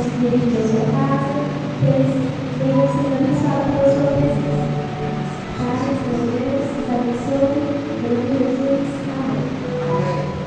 dirigir a sua casa, que eles venham sendo abençoados pela sua presença. Faça as bênçãos, abençoe, em nome de Jesus. Amém.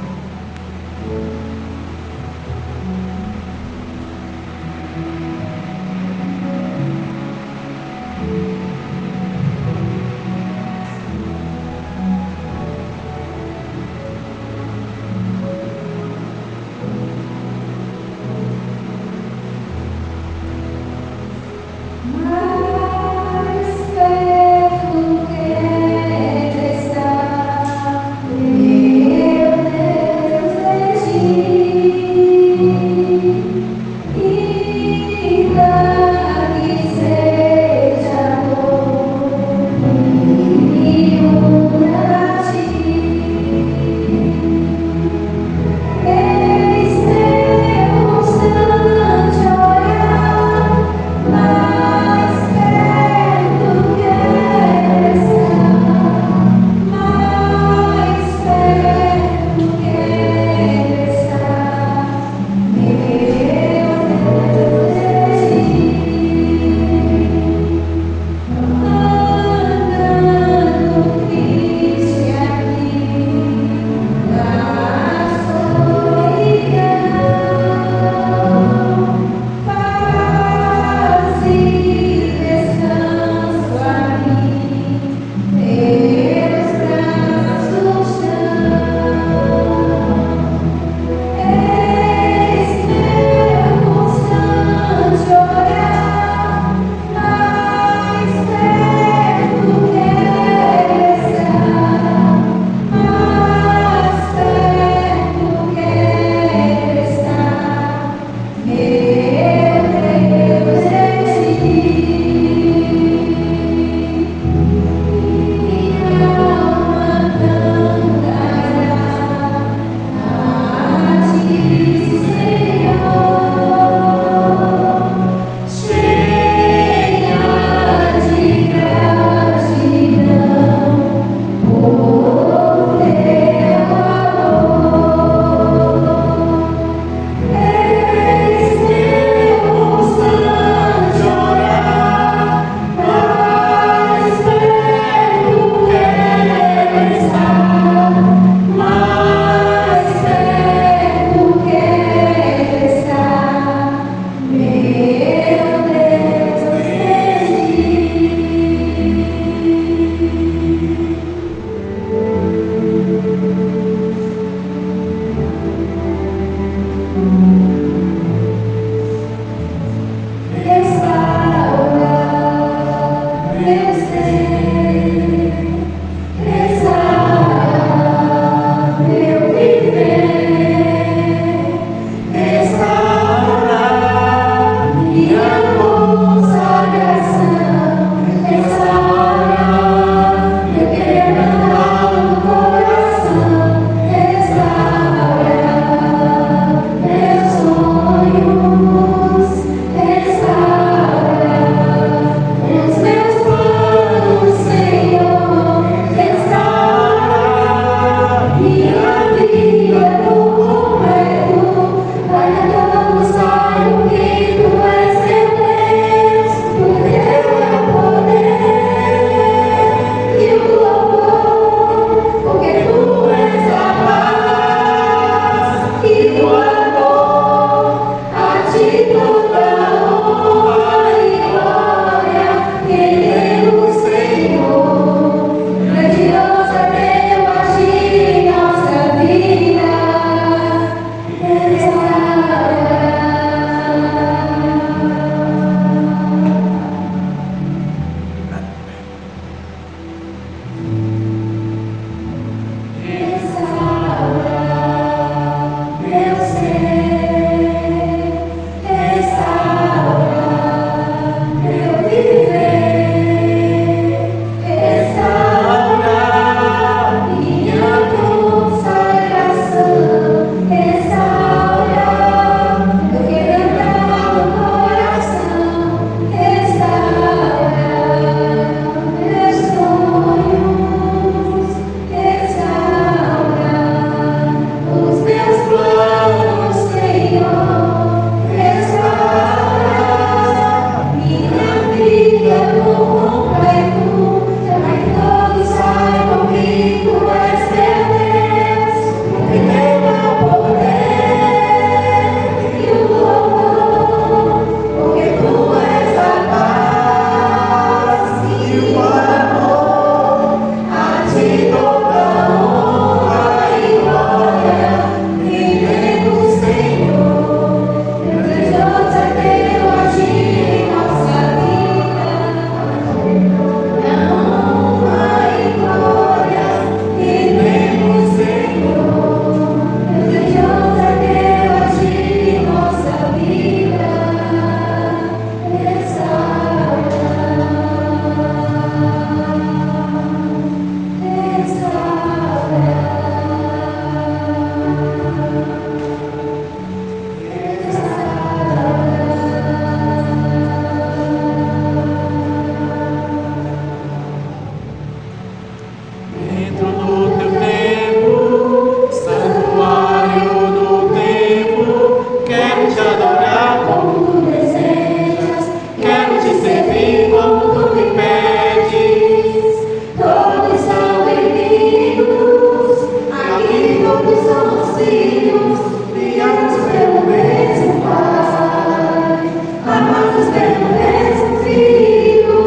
adorar como tu desejas, quero te servir como tu me pedes. Todos são bem-vindos, aqui todos somos filhos, criados pelo mesmo Pai, amados pelo mesmo Filho.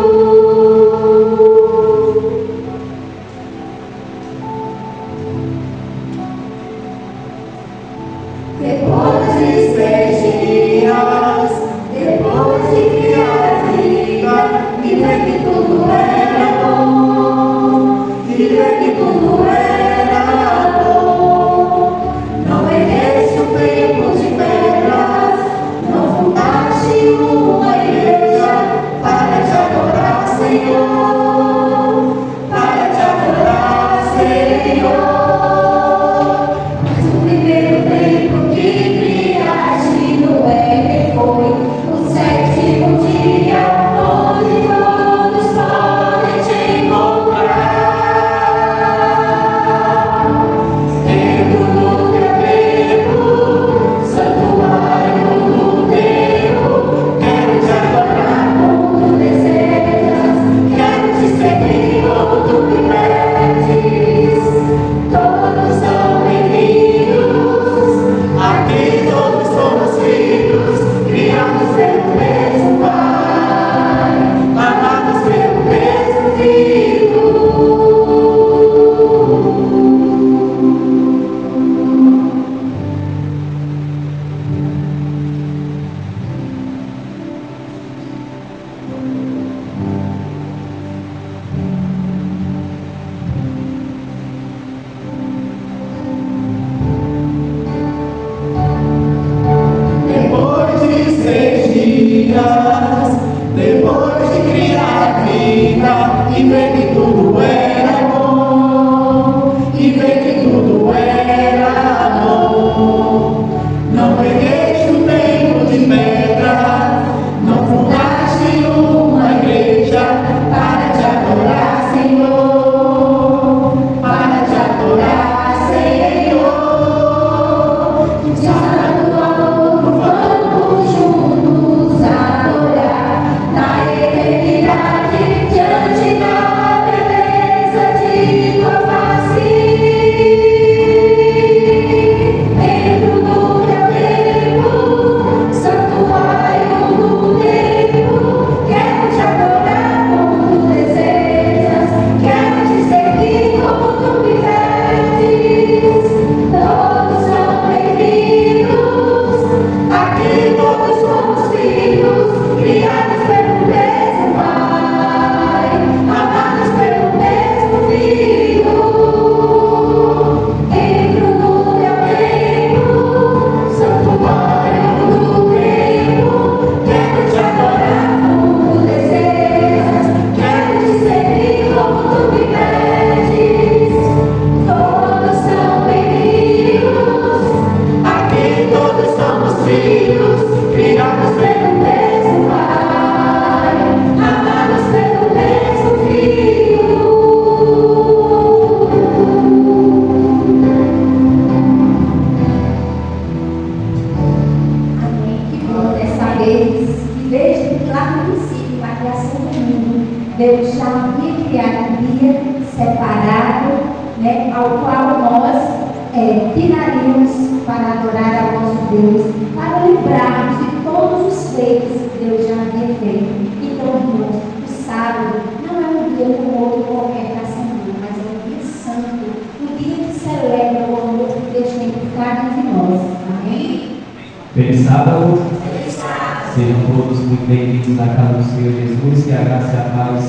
Depois de 6 dias, depois de criar a vida, e ver que tudo era bom, e ver que tudo era bom. Não ergueste o templo de pedras, não fundaste uma igreja para te adorar, Senhor, para te adorar, Senhor. Mas o primeiro templo que criaste no Éden foi o 7º dia, onde todos podem te encontrar. Dentro do teu templo, santuário do templo, quero te adorar como tu desejas, quero te servir como tu me pedes. Todos são bem-vindos, aqui todos somos filhos, criados pelo mesmo Pai, amados pelo mesmo Filho. Depois de 6 dias, depois de criar a vida, e ver que tudo era bom, e ver que tudo era bom. Não ergueste o templo de pedra, não fundaste uma igreja para te adorar, Senhor, para te adorar, Senhor. Usando amor, vamos juntos adorar na eternidade, diante da beleza de tua face. Dentro do teu templo, santuário do templo, quero te adorar como tu desejas, quero te servir como tu me pedes. Todos são bem-vindos, aqui todos somos filhos, criados pelo mesmo Pai, amados pelo mesmo Filho. Dentro do teu templo, santuário do templo, quero te adorar como tu desejas, quero te servir como tu me pedes. Todos são bem-vindos, aqui todos somos filhos, criados pelo mesmo Pai, amados pelo mesmo Filho. Amém. Que bom dessa vez, que desde lá no princípio, na criação do mundo, Deus já havia criado um dia separado, né, ao qual nós tiraríamos para adorar ao nosso Deus, para lembrarmos de todos os feitos que Deus já havia feito. Então, irmãos, o sábado não é um dia como outro qualquer para a Assembleia, mas é um dia santo, um dia que celebra o amor que Deus tem por cada um de nós. Amém? Feliz sábado. Sejam todos muito bem-vindos na casa do Senhor Jesus, que a graça e a paz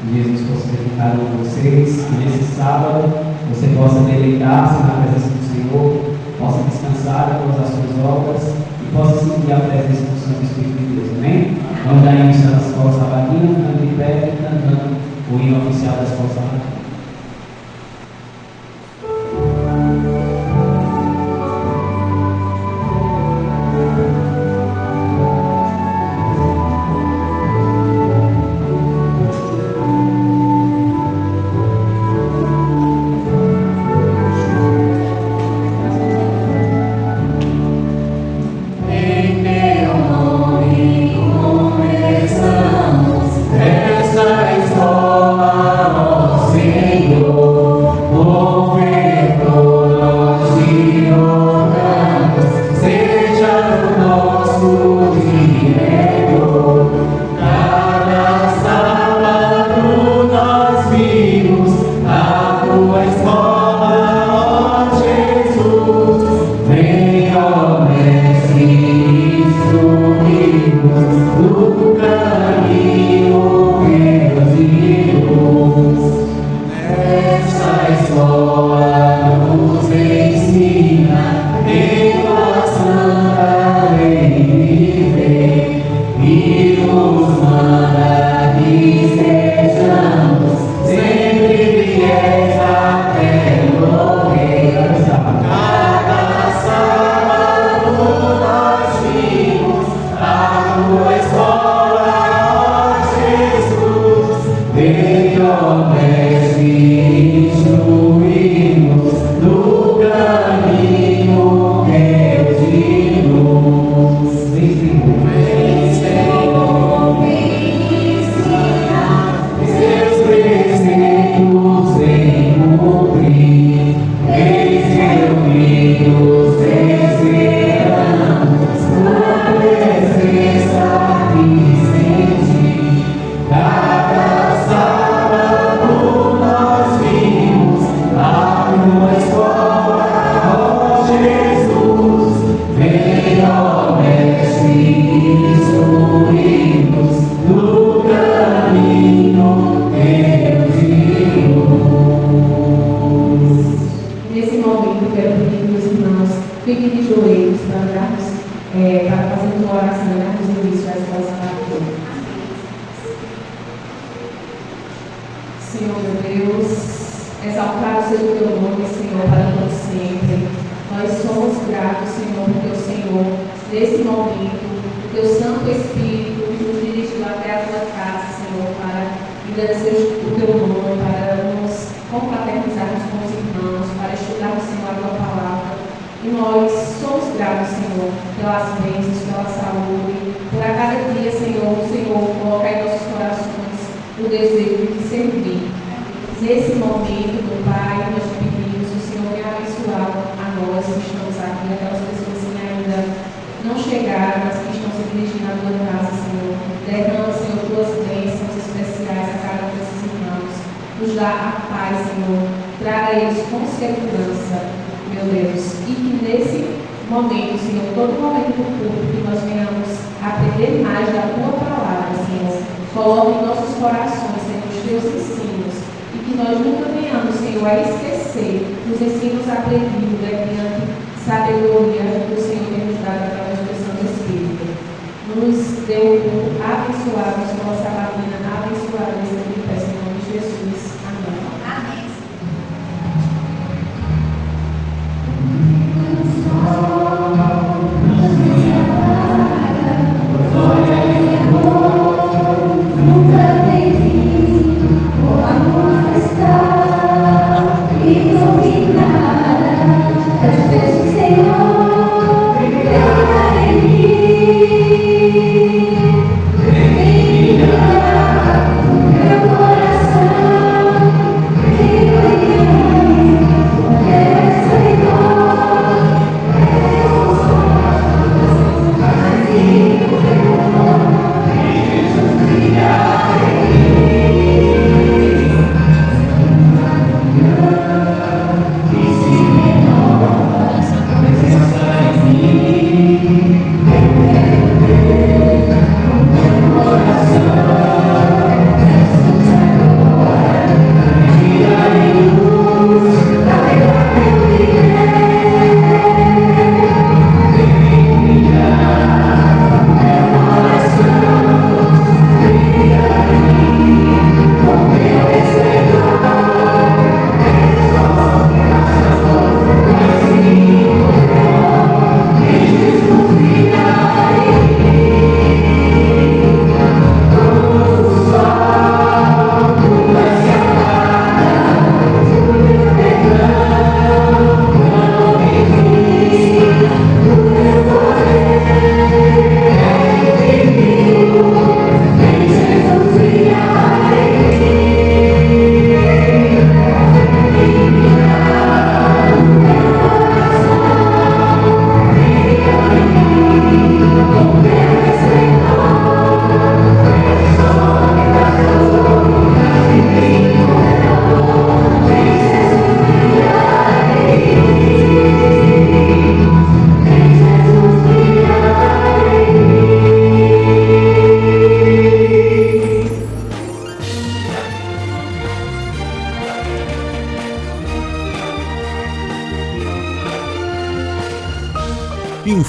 de Jesus possa ser com cada um de vocês. Que nesse sábado você possa deleitar-se na presença do Senhor, possa descansar com as suas obras e possa sentir a presença do Santo Espírito de Deus. Amém? Vamos dar início à escola sabatina, ficando de pé e cantando o hino oficial da escola sabatina. Em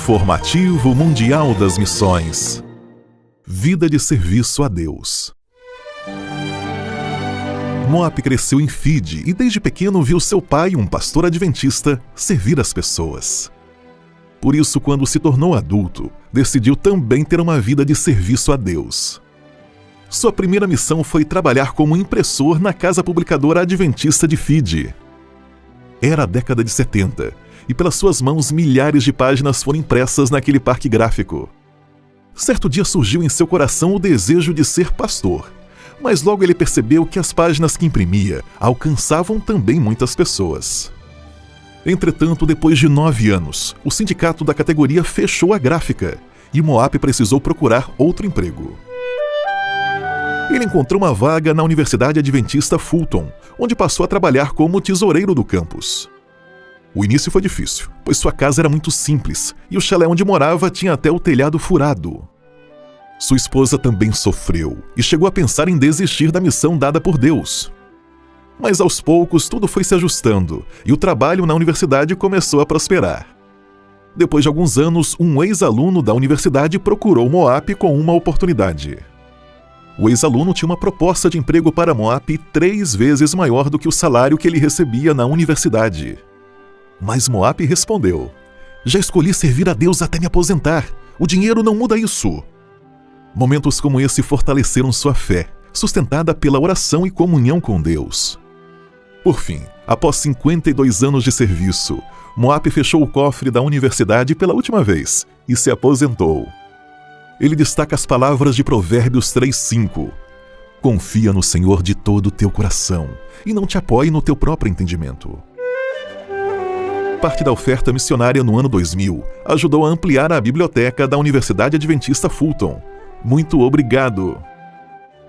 Informativo Mundial das Missões. Vida de serviço a Deus. Moap cresceu em Fiji e desde pequeno viu seu pai, um pastor adventista, servir as pessoas. Por isso, quando se tornou adulto, decidiu também ter uma vida de serviço a Deus. Sua primeira missão foi trabalhar como impressor na casa publicadora adventista de Fidji. Era a década de 70, e pelas suas mãos milhares de páginas foram impressas naquele parque gráfico. Certo dia surgiu em seu coração o desejo de ser pastor, mas logo ele percebeu que as páginas que imprimia alcançavam também muitas pessoas. Entretanto, depois de 9 anos, o sindicato da categoria fechou a gráfica e Moap precisou procurar outro emprego. Ele encontrou uma vaga na Universidade Adventista Fulton, onde passou a trabalhar como tesoureiro do campus. O início foi difícil, pois sua casa era muito simples e o chalé onde morava tinha até o telhado furado. Sua esposa também sofreu e chegou a pensar em desistir da missão dada por Deus. Mas aos poucos tudo foi se ajustando e o trabalho na universidade começou a prosperar. Depois de alguns anos, um ex-aluno da universidade procurou Moap com uma oportunidade. O ex-aluno tinha uma proposta de emprego para Moap 3 vezes maior do que o salário que ele recebia na universidade. Mas Moap respondeu: "Já escolhi servir a Deus até me aposentar. O dinheiro não muda isso." Momentos como esse fortaleceram sua fé, sustentada pela oração e comunhão com Deus. Por fim, após 52 anos de serviço, Moap fechou o cofre da universidade pela última vez e se aposentou. Ele destaca as palavras de Provérbios 3:5. "Confia no Senhor de todo o teu coração e não te apoie no teu próprio entendimento." Parte da oferta missionária no ano 2000 ajudou a ampliar a biblioteca da Universidade Adventista Fulton. Muito obrigado!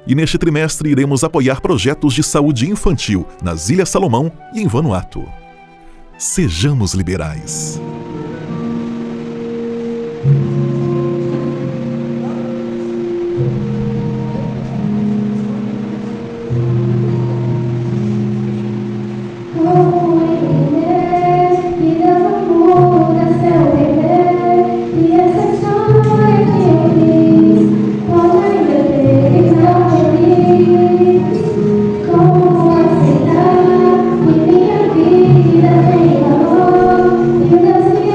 E neste trimestre iremos apoiar projetos de saúde infantil nas Ilhas Salomão e em Vanuatu. Sejamos liberais. Como aceitar que minha vida tem valor e o das minhas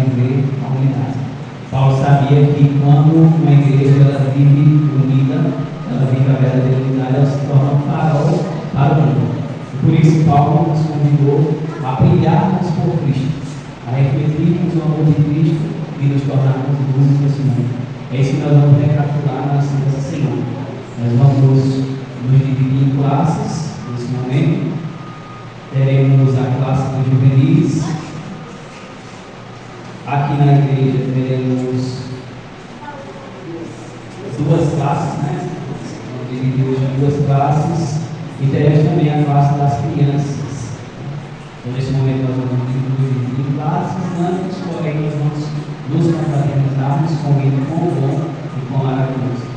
viver a unidade. Paulo sabia que quando uma igreja ela vive unida, ela vive a verdadeira unidade, ela se torna um farol para o mundo. Por isso, Paulo nos convidou a brilharmos por Cristo, a refletirmos o amor de Cristo e nos tornarmos luzes nesse mundo. É isso que nós vamos recapitular na Santa Semana. Nós vamos nos dividir em classes nesse momento. Teremos a classe dos juvenis. Aqui na igreja teremos duas classes, né? Vamos dividir hoje em duas classes. E teremos também a classe das crianças. Então, nesse momento, nós vamos dividir em classes. Antes, porém, nós vamos nos confraternizarmos com ele, com o bom e com a maravilhoso.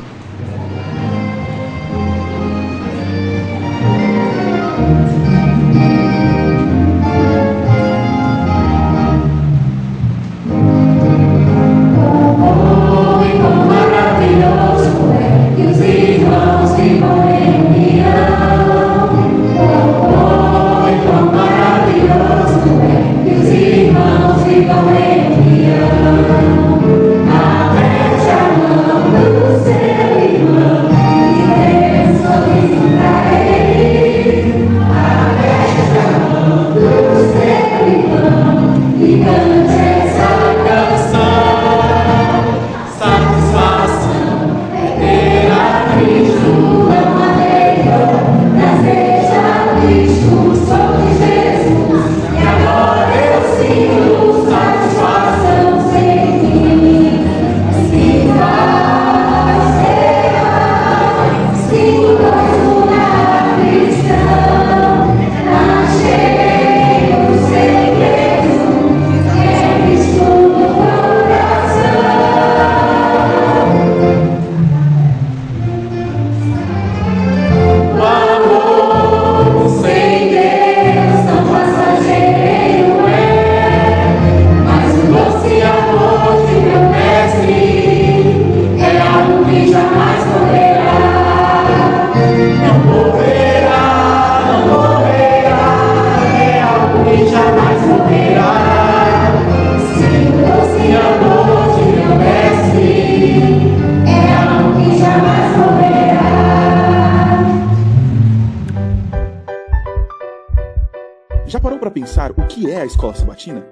Já parou para pensar o que é a escola sabatina?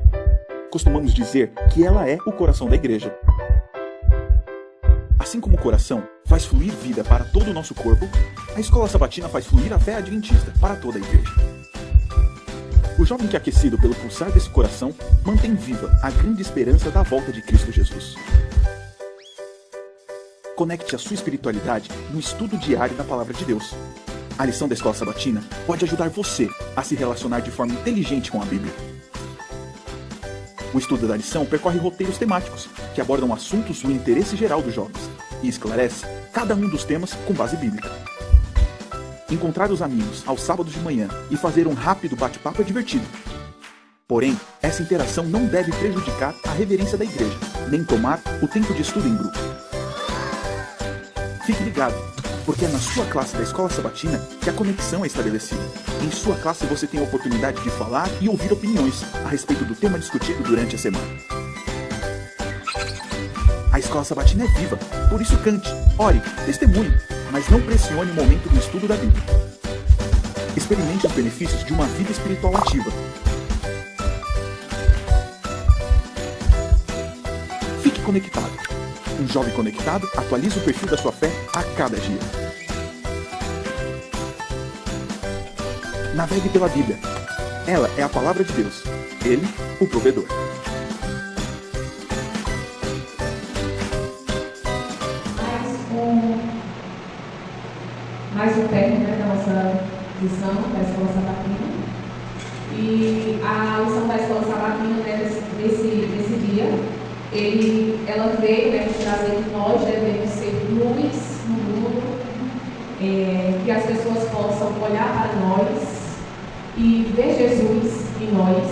Costumamos dizer que ela é o coração da igreja. Assim como o coração faz fluir vida para todo o nosso corpo, a escola sabatina faz fluir a fé adventista para toda a igreja. O jovem que é aquecido pelo pulsar desse coração mantém viva a grande esperança da volta de Cristo Jesus. Conecte a sua espiritualidade no estudo diário da Palavra de Deus. A lição da escola sabatina pode ajudar você a se relacionar de forma inteligente com a Bíblia. O estudo da lição percorre roteiros temáticos que abordam assuntos do interesse geral dos jovens e esclarece cada um dos temas com base bíblica. Encontrar os amigos aos sábados de manhã e fazer um rápido bate-papo é divertido. Porém, essa interação não deve prejudicar a reverência da igreja, nem tomar o tempo de estudo em grupo. Fique ligado, porque é na sua classe da escola sabatina que a conexão é estabelecida. Em sua classe você tem a oportunidade de falar e ouvir opiniões a respeito do tema discutido durante a semana. A escola sabatina é viva, por isso cante, ore, testemunhe, mas não pressione o momento do estudo da Bíblia. Experimente os benefícios de uma vida espiritual ativa. Fique conectado. Um jovem conectado atualiza o perfil da sua fé a cada dia. Navegue pela Bíblia. Ela é a palavra de Deus. Ele, o provedor. Mais um término da nossa lição da Escola Sabatina. E a lição da Escola Sabatina, nesse dia, ela veio nos trazer que nós devemos ser luz no mundo, que as pessoas possam olhar para nós e ver Jesus em nós.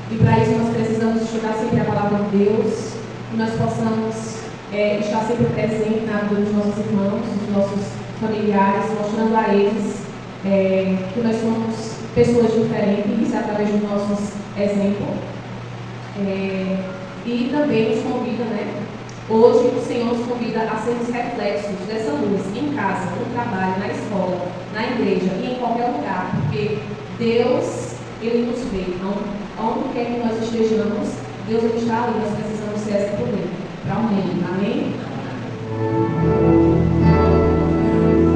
E para isso nós precisamos estudar sempre a palavra de Deus, que nós possamos estar sempre presente na vida dos nossos irmãos, dos nossos familiares, mostrando a eles que nós somos pessoas diferentes através dos nossos exemplos. E também nos convida, hoje o Senhor nos convida a sermos reflexos dessa luz em casa, no trabalho, na escola, na igreja e em qualquer lugar, porque Deus, Ele nos vê. Onde quer que nós estejamos, Deus Ele está ali, nós precisamos ser essa por Ele, para o reino. Amém?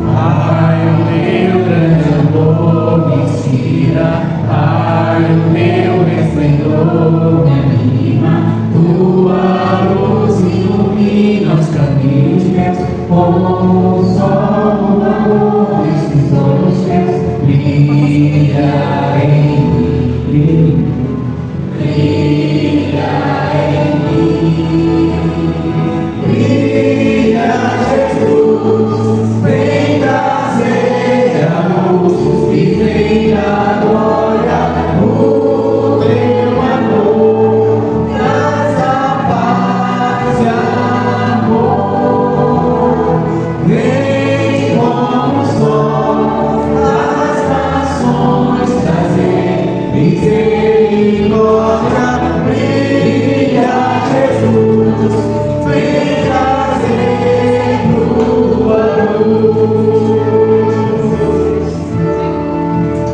Pai, o meu grande amor me inspira, Pai, o meu resplendor me anima, tua luz ilumina os caminhos meus, como o sol, como amor, estes olhos teus, brilha em mim, brilha em mim, brilha Jesus, vem trazer a luz e vem a glória, o teu amor, traz a paz e amor, vem como o sol das nações trazer misericórdia, brilha Jesus, vem trazer tua luz.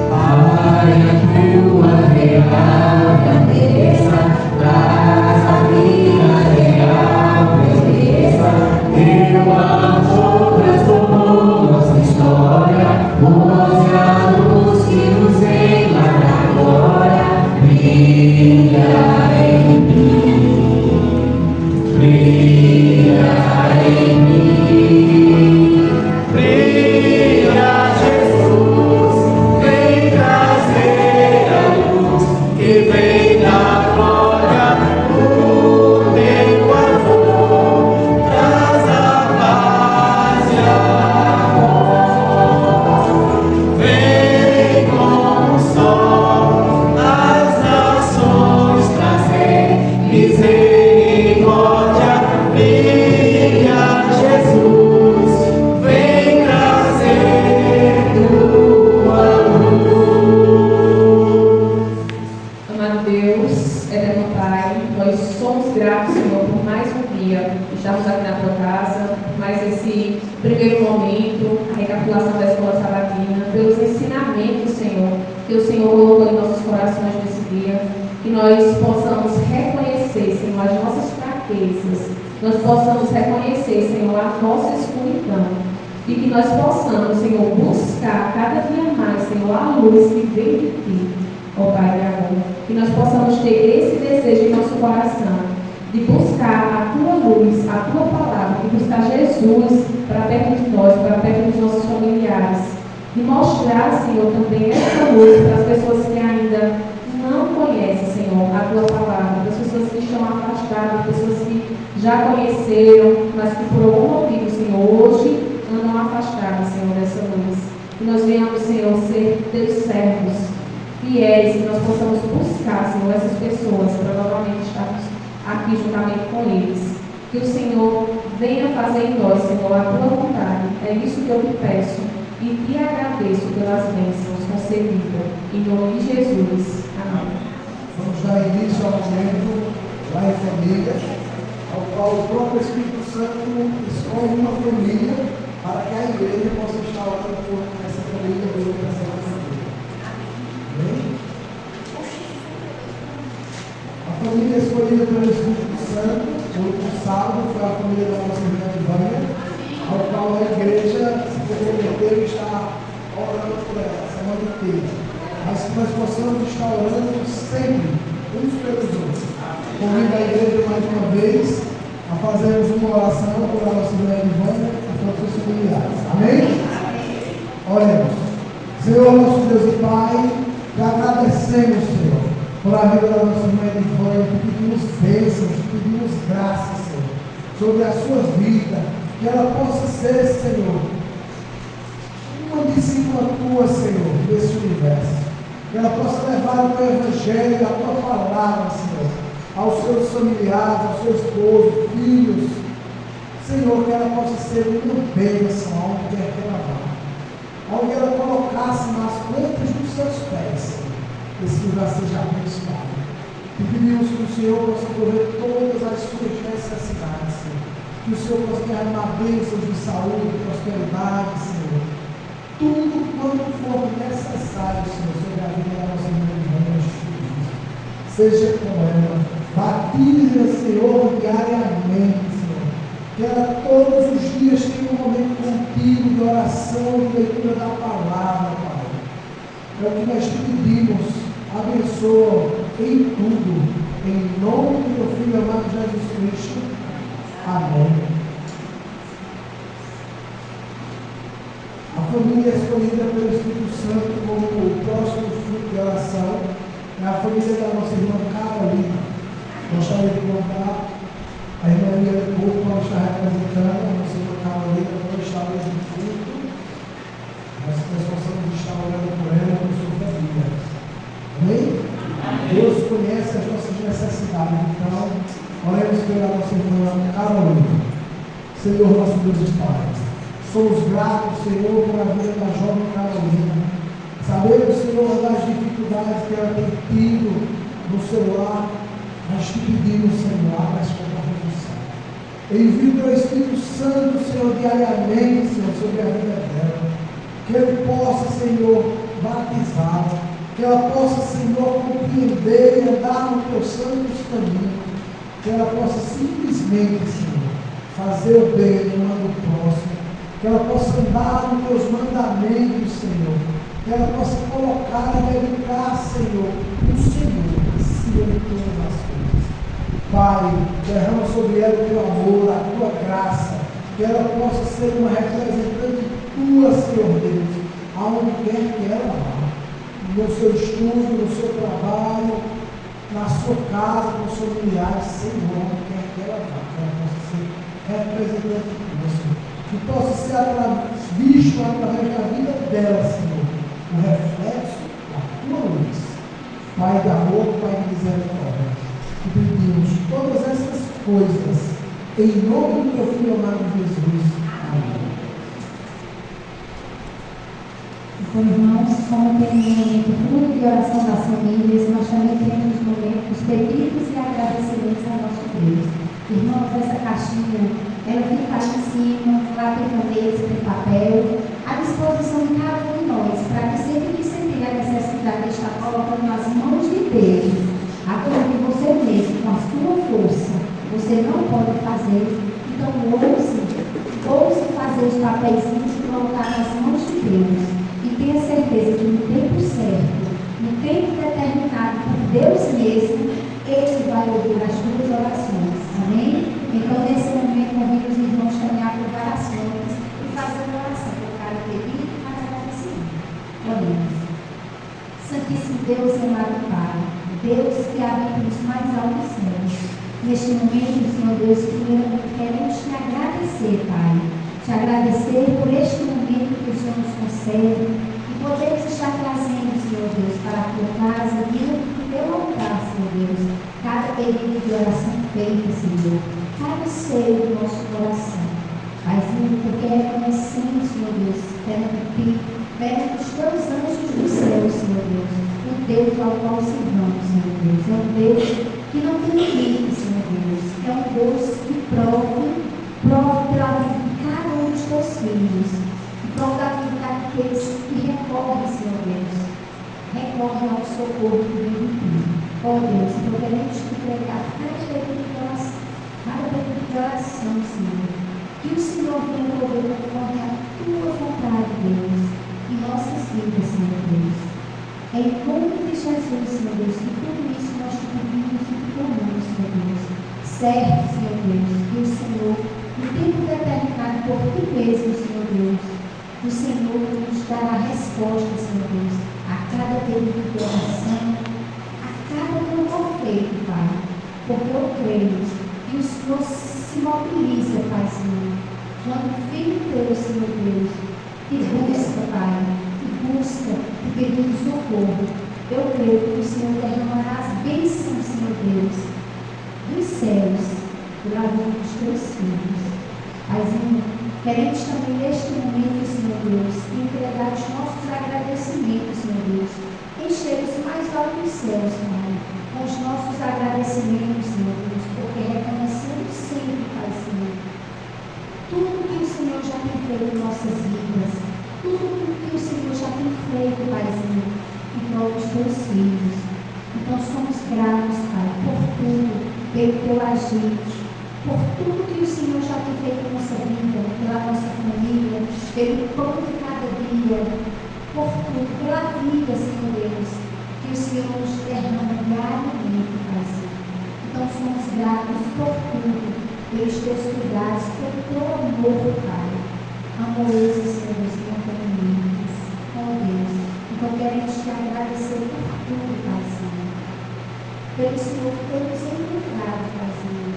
Pai, a tua real grandeza, traz a minha real beleza, teu amor transformou nossa história, hoje a luz que nos vem lá da glória, brilha em mim, brilha em mim, brilha Jesus, vem trazer a luz que vem da glória, o teu amor, traz a paz e amor, vem como o sol das nações trazer misericórdia, brilha Jesus, vem trazer tua luz. Amado Deus, eterno Pai, nós somos gratos, Senhor, por mais um dia estarmos aqui na tua casa, por mais esse primeiro momento, a recapitulação da escola sabatina, pelos ensinamentos, Senhor, que o Senhor colocou em nossos corações nesse dia, que nós possamos reconhecer, Senhor, as nossas fraquezas, nós possamos reconhecer, Senhor, a nossa escuridão, e que nós possamos, Senhor, buscar cada dia mais, Senhor, a luz que vem de Ti, ó Pai de amor, que nós possamos ter esse desejo em nosso coração, de buscar a Tua luz, a Tua palavra, de buscar Jesus para perto de nós, para perto dos nossos familiares, de mostrar, Senhor, também essa luz para as pessoas que ainda não conhecem, Senhor, a Tua palavra, para as pessoas que estão afastadas, pessoas que já conheceram, mas que por algum motivo, Senhor, hoje andam afastadas, Senhor, dessa luz. Que nós venhamos, Senhor, ser Teus servos, fiéis, que nós possamos buscar, Senhor, essas pessoas para novamente estarmos aqui juntamente com eles. Que o Senhor venha fazer em nós, Senhor, a Tua vontade. É isso que eu te peço e te agradeço pelas bênçãos concedidas. Em nome de Jesus. Amém. Vamos dar início ao momento lá em família, ao qual o próprio Espírito Santo escolhe uma família para que a igreja possa estar orando por essa família durante a semana inteira. Amém? A família escolhida pelo Espírito Santo, no último sábado, foi a família da nossa irmã Vânia, ao qual a igreja se comprometeu e está orando por ela a semana inteira. Mas que nós possamos estar orando sempre, uns pelos outros. Convido a igreja mais uma vez a fazermos uma oração por a nossa irmã Vânia e todos os familiares. Amém? Oremos. Senhor, nosso Deus e Pai, te agradecemos, Senhor, por a vida da nossa irmã Vânia, te pedimos bênçãos, te pedimos graças, Senhor, sobre a sua vida, que ela possa ser, Senhor, uma discípula tua, Senhor, desse universo. Que ela possa levar o teu evangelho, a tua palavra, Senhor, aos seus familiares, ao seu esposo, filhos. Senhor, que ela possa ser uma bênção aonde quer que ela vá. Aonde ela colocasse nas plantas dos seus pés, Senhor, esse lugar seja abençoado. E pedimos que o Senhor possa prover todas as suas necessidades, Senhor. Que o Senhor possa derramar bênçãos de saúde, prosperidade, Senhor. Tudo quanto for necessário, Senhor, sobre a vida da nossa irmã, seja com ela. Batize-a, Senhor, diariamente, Senhor. Que ela todos os dias tenha um momento contigo de oração e leitura da palavra, Pai. É o que nós te pedimos. Abençoa em tudo. Em nome do teu Filho amado Jesus Cristo. Amém. A família escolhida pelo Espírito Santo como o próximo fruto de oração é a família da nossa irmã Carolina. Gostaria de contar a irmã Maria do Povo para estar representando a nossa irmã Carolina para estar mesmo culto. Nós possamos estar orando por ela e por sua família. Amém? Deus conhece as nossas necessidades. Então, oremos pela nossa irmã Carolina. Senhor, nosso Deus e Pai, somos gratos, Senhor, por a vida da jovem Carolina. Sabemos, Senhor, das dificuldades que ela tem tido no seu lar. Nós te pedimos, Senhor, abra as portas do céu. Envie o teu Espírito Santo, Senhor, diariamente, Senhor, sobre a vida dela. Que ele possa, Senhor, batizá-la. Que ela possa, Senhor, compreender e andar no teu santos caminhos. Que ela possa simplesmente, Senhor, fazer o bem no ano próximo. Que ela possa andar nos teus mandamentos, Senhor. Que ela possa colocar e dedicar, Senhor, o Senhor acima de todas as coisas. Pai, derrama sobre ela o teu amor, a tua graça. Que ela possa ser uma representante tua, Senhor Deus, aonde quer que ela vá. No seu estudo, no seu trabalho, na sua casa, com os seus familiares, Senhor, onde quer que ela vá, que ela possa ser representante tua, Senhor. Que possa ser visto através da vida dela, Senhor, o reflexo da tua luz. Pai de amor, Pai de misericórdia. Que pedimos todas essas coisas em nome do teu Filho amado Jesus. Amém. Então, irmãos, como tem um momento fruto de oração das famílias, nós também temos momentos pedidos e agradecimentos ao nosso Deus. Irmãos, essa caixinha, ela fica aí em cima, lá tem caneta, tem papel, à disposição de cada um de nós, para que sempre que sentir a necessidade de estar colocando nas mãos de Deus, aquilo que você mesmo, com a sua força, você não pode fazer, então ouse fazer os papéis e colocar nas mãos de Deus. E tenha certeza que no tempo certo, no tempo determinado por Deus mesmo, Ele vai ouvir as suas orações. Amém? Então, nesse momento, convido os irmãos também a aprovar as mãos e fazer uma oração por cada pedido e cada agradecimento. Oremos. Santíssimo Deus e amado Pai, Deus que habita nos mais altos céus, neste momento, Senhor Deus, queremos te agradecer, Pai. Te agradecer por este momento que o Senhor nos concede e podemos estar trazendo, Senhor Deus, para a tua casa, diante do teu altar, Senhor Deus, cada pedido de oração feita, Senhor, cada seio do nosso coração. Paizinho, porque reconhecemos, Senhor Deus, perante os teus anjos do céu, Senhor Deus, o Deus ao qual servamos, Senhor Deus, é um Deus que não tem limite, Senhor Deus, é um Deus que prova pela vida de cada um dos teus filhos, e prova da vida daqueles que recorrem, Senhor Deus, recorrem ao socorro que vem de ti. Ó Deus, então queremos te entregar cada pedido de oração, Senhor, que o Senhor venha prover conforme a tua vontade, Deus, em nossas vidas, Senhor Deus. Em nome de Jesus, Senhor Deus, que tudo isso nós te pedimos e te clamamos, Senhor Deus. Certo, Senhor Deus, que o Senhor, no tempo determinado por ti mesmo, Senhor Deus, o Senhor nos dará resposta, Senhor Deus, a cada pedido de oração, a cada louvor feito, Pai, porque eu creio que o Senhor se mobiliza, Pai, Senhor, quando o Filho teu, Senhor Deus, te busca, Pai, te busca, te pedindo socorro. Eu creio que o Senhor derramará as bênçãos, Senhor Deus, dos céus, pela vida dos teus filhos. Paizinho, queremos também neste momento, Senhor Deus, entregar os nossos agradecimentos, Senhor Deus, encher os mais altos céus, Pai, com os nossos agradecimentos. Senhor Deus, porque reconhecemos sempre, Paizinho, tudo que o Senhor já tem feito em nossas vidas, tudo que o Senhor já tem feito, Paizinho, em prol dos teus filhos. Então somos gratos, Pai, por tudo, pelo teu agir, por tudo que o Senhor já tem feito em nossa vida, pela nossa família, pelo pão de cada dia, por tudo, pela vida, Senhor Deus, que o Senhor nos derrama diariamente, Paizinho. Então somos gratos por tudo, pelos teus cuidados, pelo teu amor, Pai. Amor esse, Senhor Deus, que não tem limites. Oh Deus, então queremos te agradecer por tudo, Paizinho. Pelo Senhor ter nos encontrado, Paizinho,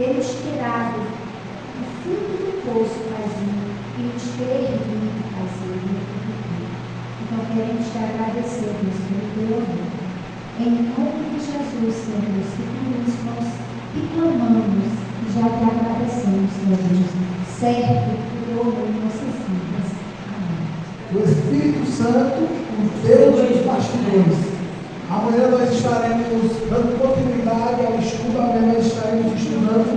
ter nos tirado do fundo do poço, Paizinho, e nos ter erguido, Paizinho. Então queremos te agradecer, Deus, pelo teu amor. Em nome de Jesus, Senhor Deus, que por isso nós te clamamos e já te agradecemos, Senhor Deus, certo que teu amor em nossas vidas. Amém. O Espírito Santo, o Deus dos bastidores. Amanhã nós estaremos dando continuidade ao estudo, amanhã nós estaremos estudando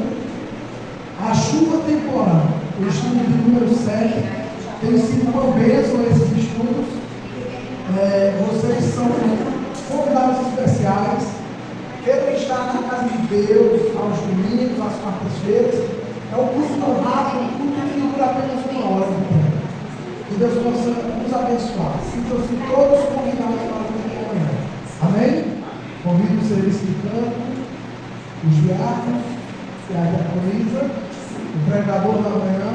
a chuva temporal, o estudo de número 7. Tem sido uma bênção esses estudos. Vocês são convidados especiais. Queiram estar na casa de Deus aos domingos, às quartas-feiras. É um culto rápido, um culto que dura apenas 1 hora. Que Deus possa nos abençoar. Sintam-se todos convidados para o culto amanhã. Amém? Convido o serviço de canto, os diáconos, a diaconisa, o pregador da manhã.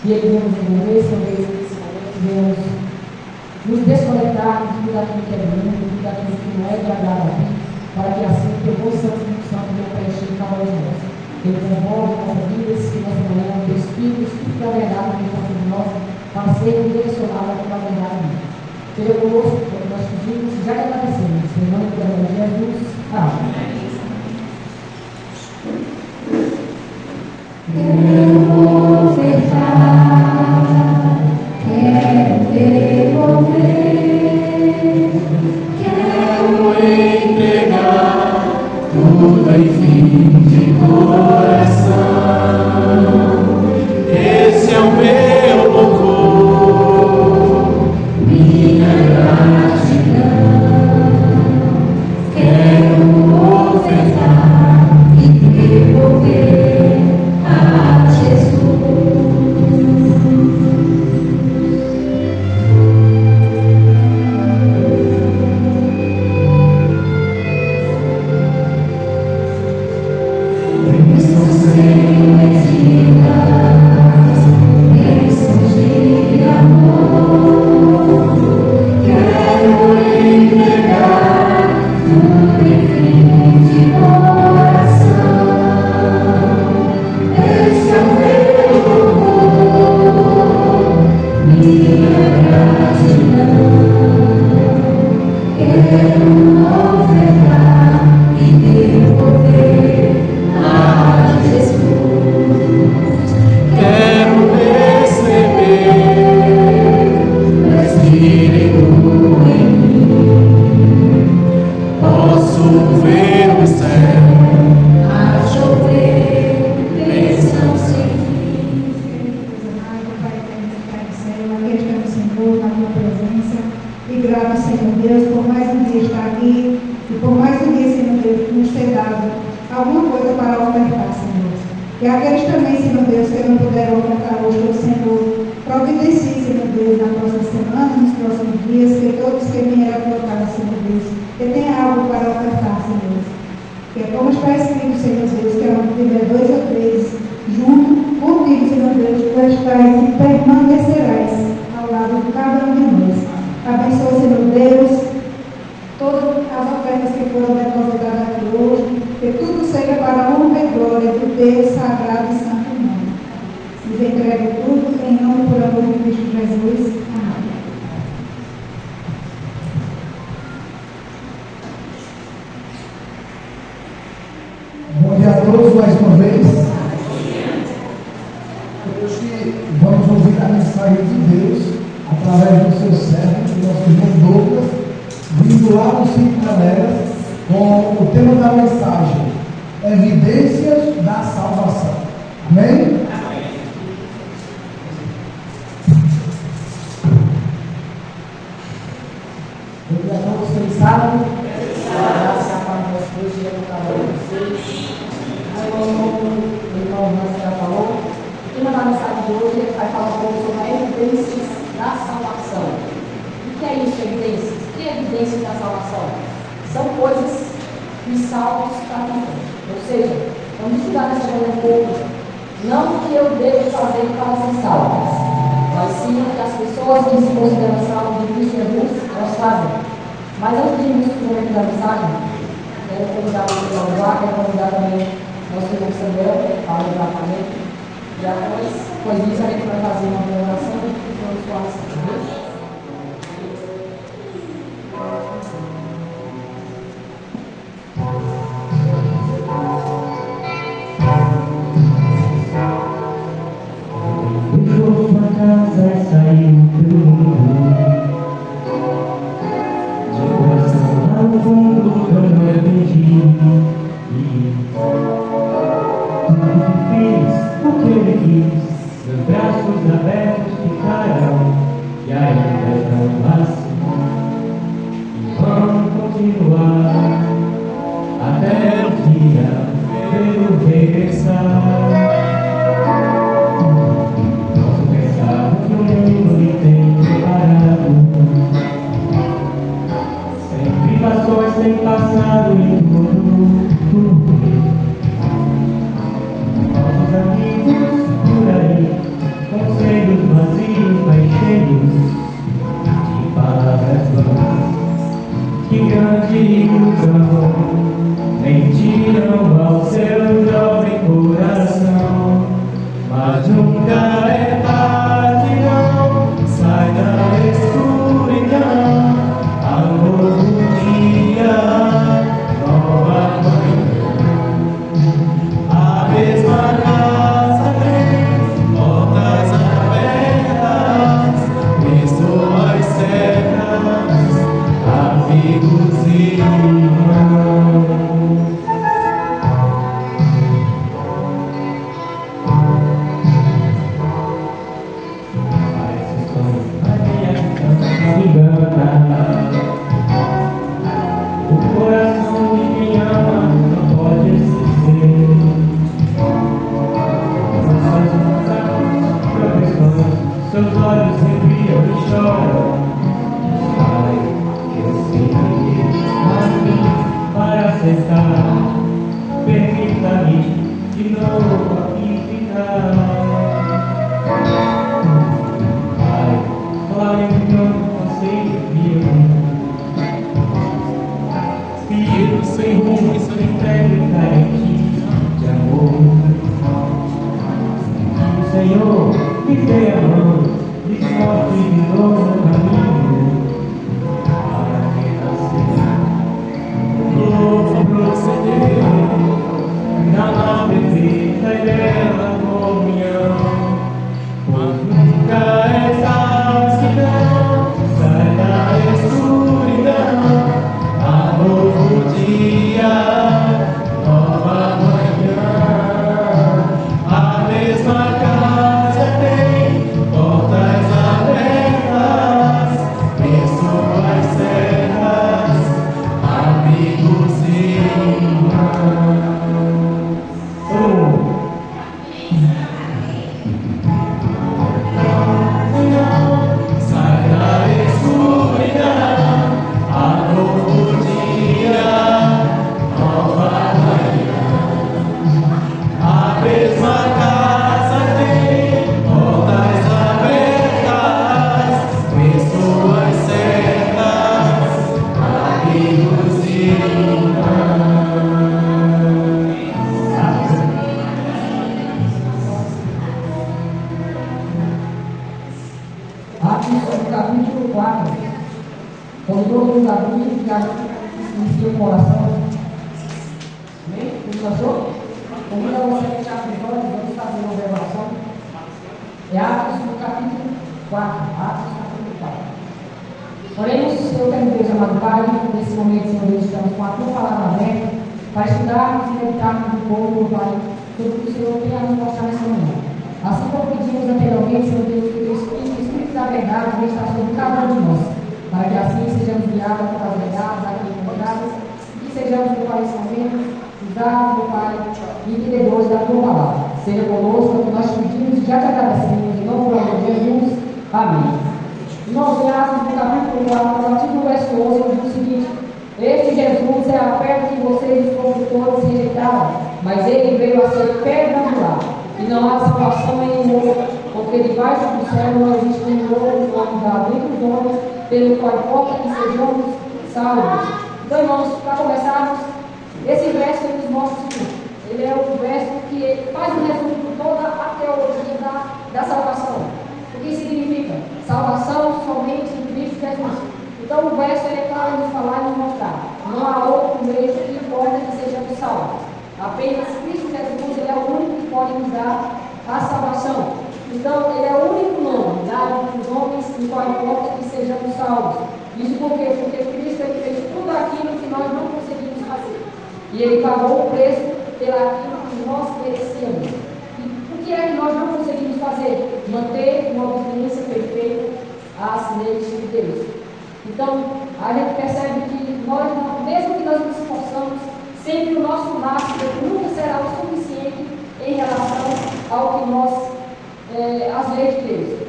E Ele vem nos envolver, talvez nesse momento venhamos nos desconectar de tudo aquilo que é ruim, de tudo aquilo que não é de agradar a Deus, para que assim o teu bom Espírito Santo venha preencher cada um de nós. Ele convoca a nossa vida, esse nosso manhã, o teu Espírito da verdade que está sobre nós, para ser direcionado pela verdade. Seja conosco, como nós pedimos, já agradecemos. Em nome do Senhor Jesus. Amém. Eu vou fechar, quero devolver, quero entregar tudo enfim de coração. Esse é o meu louvor, minha gratidão. Quero Amigos e irmãos. já inicia o coração. Amém? Tudo passou? Convido você a fechar os olhos, vamos fazer uma observação. É Atos no capítulo 4. Atos no capítulo 4. Oremos, Senhor, quero Deus, amado Pai, nesse momento, Senhor Deus, estamos com a tua palavra aberta, para estudarmos e meditarmos um pouco, Pai, sobre o que o Senhor tem a nos mostrar nessa manhã. Assim como pedimos anteriormente, Senhor Deus, que o Espírito da verdade venha estar sobre cada um de nós, para que assim sejamos guiados pelas verdades, aqui encontradas, e que sejamos, meu Pai, nesse momento, usados, meu Pai, e entendedores da tua palavra. Seja conosco, que nós pedimos e já te agradecemos, em nome do Senhor Jesus. Amém. Nós olhamos no capítulo 4, a partir do verso 11, diz o seguinte: este Jesus é a pedra que vocês, os construtores, rejeitaram, mas ele veio a ser pedra angular, e não há salvação em nenhum outro, porque debaixo do céu não existe nenhum outro nome dado entre os homens, pelo qual importa que sejamos salvos. Então, irmãos, para começarmos, esse verso ele nos mostra o seguinte: ele é o verso que faz um resumo de toda a teologia da salvação. O que significa? Salvação somente em Cristo Jesus. Então o verso ele é claro em nos falar e nos mostrar. Não há outro meio que importa que sejamos salvos. Apenas Cristo Jesus ele é o único que pode nos dar a salvação. Então ele é o único nome dado para os homens em qual importa que sejamos salvos. Isso por quê? Porque Cristo ele fez tudo aquilo que nós não conseguimos fazer. E ele pagou o preço pelaquilo que nós merecíamos. E o que é que nós não conseguimos fazer? Manter uma obediência perfeita às leis de Deus. Então, a gente percebe que nós, mesmo que nós nos esforçamos, sempre o nosso máximo nunca será o suficiente em relação ao que nós, às leis de Deus.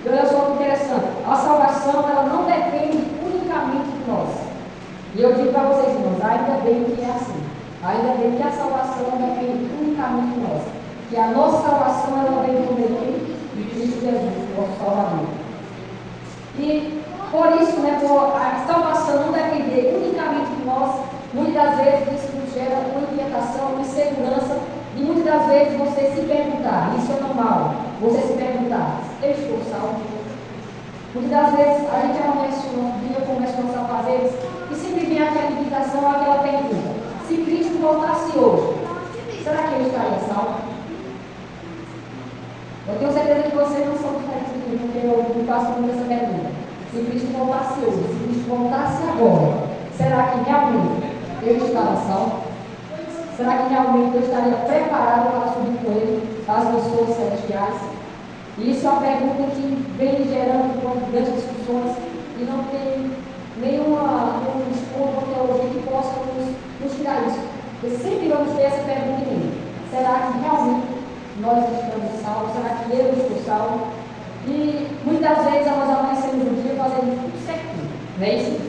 Então, olha só que interessante, a salvação ela não depende unicamente de nós. E eu digo para vocês, irmãos, ainda bem que é assim. Ainda bem que a salvação não depende unicamente de nós. Que a nossa salvação ela vem do meio de Cristo Jesus, nosso Salvador. E por isso, né, por a salvação não depender unicamente de nós, muitas das vezes isso nos gera uma inquietação, uma insegurança, e muitas das vezes você se perguntar, isso é normal, você se perguntar, eu estou salvo? Muitas das vezes a gente amanhece no dia, começa a nossa fazer, e sempre vem aquela invitação, aquela pergunta: se Cristo voltasse hoje, será que eu estaria salvo? Eu tenho certeza que vocês não são diferentes de mim, porque eu me faço muito essa pergunta. Se Cristo voltasse hoje, se Cristo voltasse agora, será que realmente eu estava salvo? Será que realmente eu estaria preparado para subir com Ele às missões celestiais? E isso é uma pergunta que vem gerando grandes discussões e não tem nenhum estudo ou teologia que possa nos tirar isso. Porque sempre vamos ter essa pergunta em mim: será que realmente nós estamos salvos? Será que eu estou salvo? E muitas vezes nós amanhecemos um dia fazendo tudo certinho, não é isso?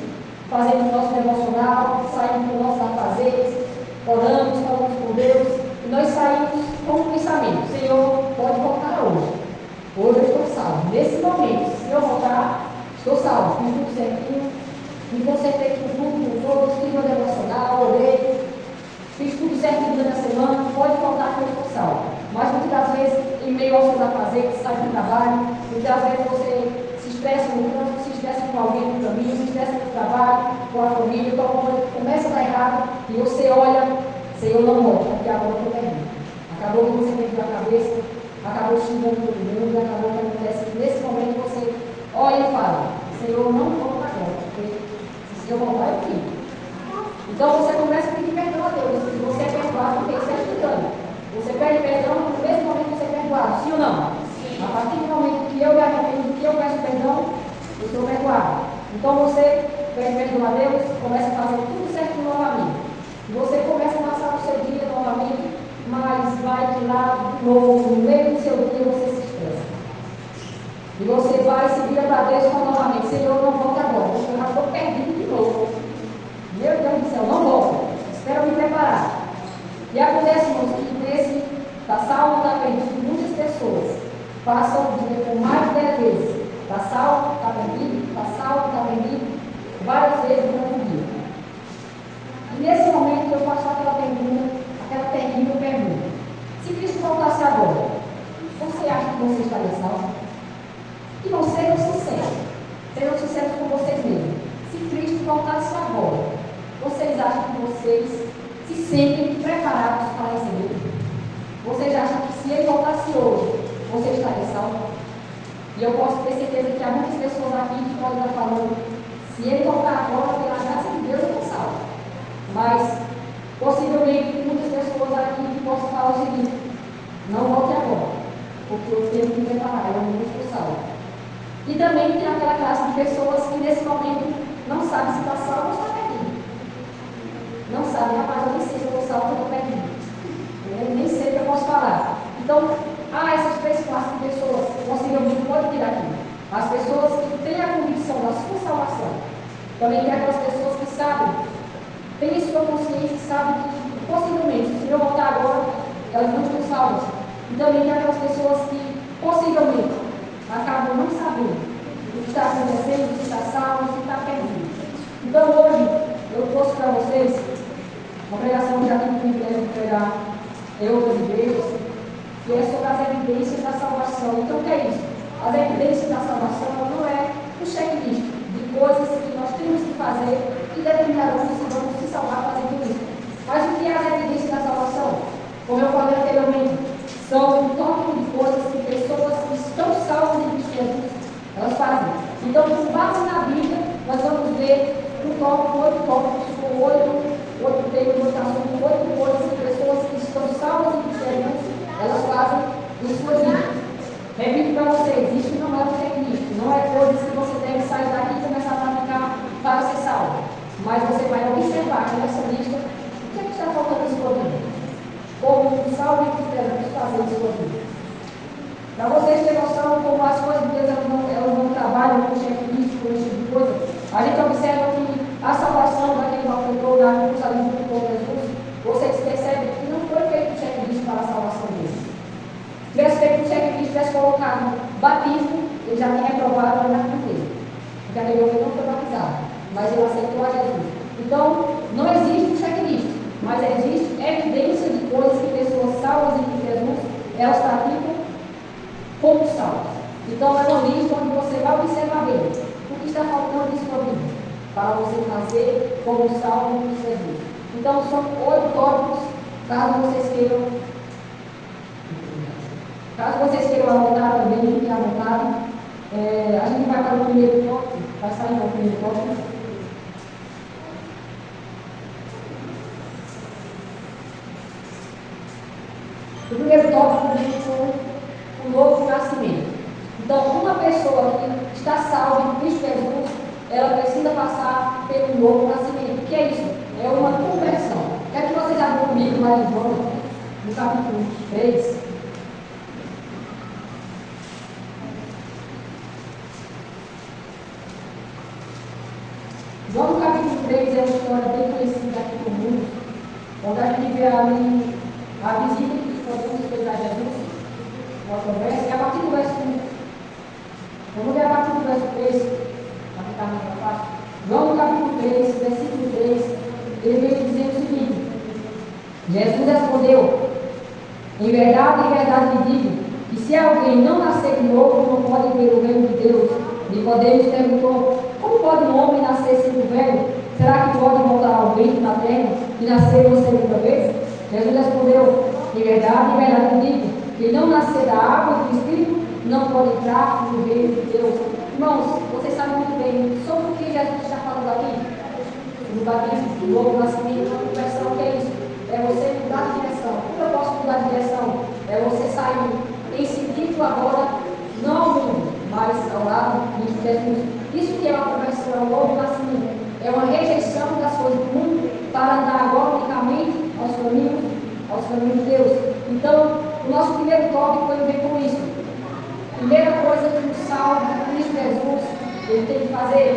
Fazendo o nosso devocional, saindo do nosso afazeres, oramos, falamos com Deus, e nós saímos com o pensamento: Senhor, pode voltar hoje. Hoje eu estou salvo. Nesse momento, se eu voltar, estou salvo. Fiz tudo certinho, me consertei com tudo, com todos, fiz meu devocional, orei, fiz tudo certinho durante a semana, pode voltar que eu estou salvo. Mas muitas das vezes, em meio aos seus afazeres, sai do trabalho, muitas vezes você se estressa no trânsito, se estressa com alguém no caminho, se estressa no trabalho, com a família, com alguma coisa que começa a dar errado, e você olha: Senhor, não volta, porque agora eu estou perdido. Acabou que você perdeu a cabeça, acabou xingando todo mundo, acabou que acontece que nesse momento você olha e fala: Senhor, não volta agora, porque se eu voltar, eu fico. Então você começa a pedir perdão a Deus, e você é perdoado porque Ele está estudando. Você pede perdão no mesmo momento que você é perdoado, sim ou não? Sim. A partir do momento que eu me arrependo, que eu peço perdão, eu sou perdoado. Então você pede perdão a Deus, começa a fazer tudo certinho novamente. Você começa a passar o seu dia novamente, mas vai de lá de novo, no meio do seu dia você se estressa. E você vai se vira para Deus e fala novamente: Senhor, não volta agora, porque eu já estou perdido de novo. Meu Deus do céu, não volta. Espero me preparar. E acontece, irmãos, que nesse está salvo, está perdido, muitas pessoas passam o dia por mais de 10 vezes. Está salvo, está perdido, está salvo, está perdido, várias vezes durante o dia. E nesse momento eu faço aquela pergunta, aquela terrível pergunta: se Cristo voltasse agora, você acha que você estaria salvo? E não sejam sinceros com vocês mesmos. Se Cristo voltasse acham que vocês se sentem preparados para receber? Vocês acham que se ele voltasse hoje, você estaria salvo? E eu posso ter certeza que há muitas pessoas aqui que podem estar falando, se ele voltar agora, pela graça de Deus, eu estou salvo. Mas, possivelmente, tem muitas pessoas aqui que possam falar o seguinte: não volte agora, porque eu tenho que me preparar, eu não estou salvo. E também tem aquela classe de pessoas que nesse momento não sabe se está salvo ou está perdido. Não sabe, rapaz, eu nem sei se eu estou salvo ou estou perdido. Eu nem sei o que eu posso falar. Então, há essas três classes de pessoas, possivelmente pode vir aqui. As pessoas que têm a convicção da sua salvação. Também tem aquelas pessoas que sabem, têm sua consciência e sabem que, possivelmente, se eu voltar agora, elas não estão salvas. E também tem aquelas pessoas que, possivelmente, acabam não sabendo o que está acontecendo, se está salvo, se está perdido. Então, hoje, eu trouxe para vocês uma pregação que já tive o privilégio de pregar em outras igrejas, que é sobre as evidências da salvação. Então, o que é isso? As evidências da salvação não é um checklist de coisas que nós temos que fazer e determinarão se vamos se salvar fazendo isso. Mas o que é as evidências da salvação? Como eu falei anteriormente, são um tópico de coisas que pessoas que estão salvas em Cristo Jesus, elas fazem. Então, com base na Bíblia, nós vamos ver um tópico, oito tópicos, com oito temas, oito coisas que pessoas que estão salvas em Cristo Jesus, elas fazem em sua vida. Repito para vocês, isso não é um checklist, não é coisas que você deve sair daqui e começar a praticar para ser salvo. Mas você vai observar aqui nessa lista o que é que está faltando em sua vida. Como um salvo em Cristo Jesus fazer em sua vida. Para vocês terem noção como as coisas de Deus elas não trabalham com checklist, com esse tipo de coisa, a gente observa que a salvação daquele malfeitor da cruz ali junto com Jesus, vocês percebem que não foi feito um checklist para a salvação dele. Se tivesse feito um checklist, tivesse colocado batismo, ele já tinha reprovado na cruz dele. Porque aquele homem não foi batizado, mas ele aceitou a Jesus. Então, não existe um checklist, mas existe evidência de coisas que pessoas salvas em Jesus, elas praticam como salvas. Então, é uma lista onde você vai observar bem o que está faltando em sua vida, para você fazer como salvo em Jesus. Então, são 8 tópicos, caso vocês queiram anotar também, fiquem à vontade. A gente vai para o primeiro tópico, vai sair para o primeiro tópico. O primeiro tópico é o novo nascimento. Então, uma pessoa que está salva em Cristo Jesus, ela precisa passar pelo novo nascimento. O que é isso? É uma conversão. Quer que vocês abram comigo lá em João, no capítulo 3. João, no capítulo 3, é uma história bem conhecida aqui no mundo, onde a gente vê ali a visita que Nicodemos fez a Jesus, uma conversa, e a partir do verso 1. Vamos ver a partir do verso 3, para ficar mais fácil. João, no capítulo 3, versículo 3, ele veio dizendo o seguinte: Jesus respondeu: em verdade lhe digo, que se alguém não nascer de novo, não pode ver o reino de Deus. Nicodemos perguntou: como pode um homem nascer sendo velho? Será que pode voltar ao ventre na terra e nascer uma segunda vez? Jesus respondeu: em verdade lhe digo, que não nascer da água e do Espírito não pode entrar no reino de Deus. Irmãos, vocês sabem muito bem sobre o que Jesus está falando aqui. No batismo, do novo nascimento, uma conversão, o que é isso? É você mudar de direção. Como eu posso mudar de direção? É você sair em sentido agora, não ao mundo, mas ao lado de Jesus. Isso que é uma conversão, é um novo nascimento. É uma rejeição das coisas do mundo para andar agora unicamente aos caminhos de Deus. Então, o nosso primeiro tópico tem a ver com isso. Primeira coisa que um salvo de Cristo Jesus, ele tem que fazer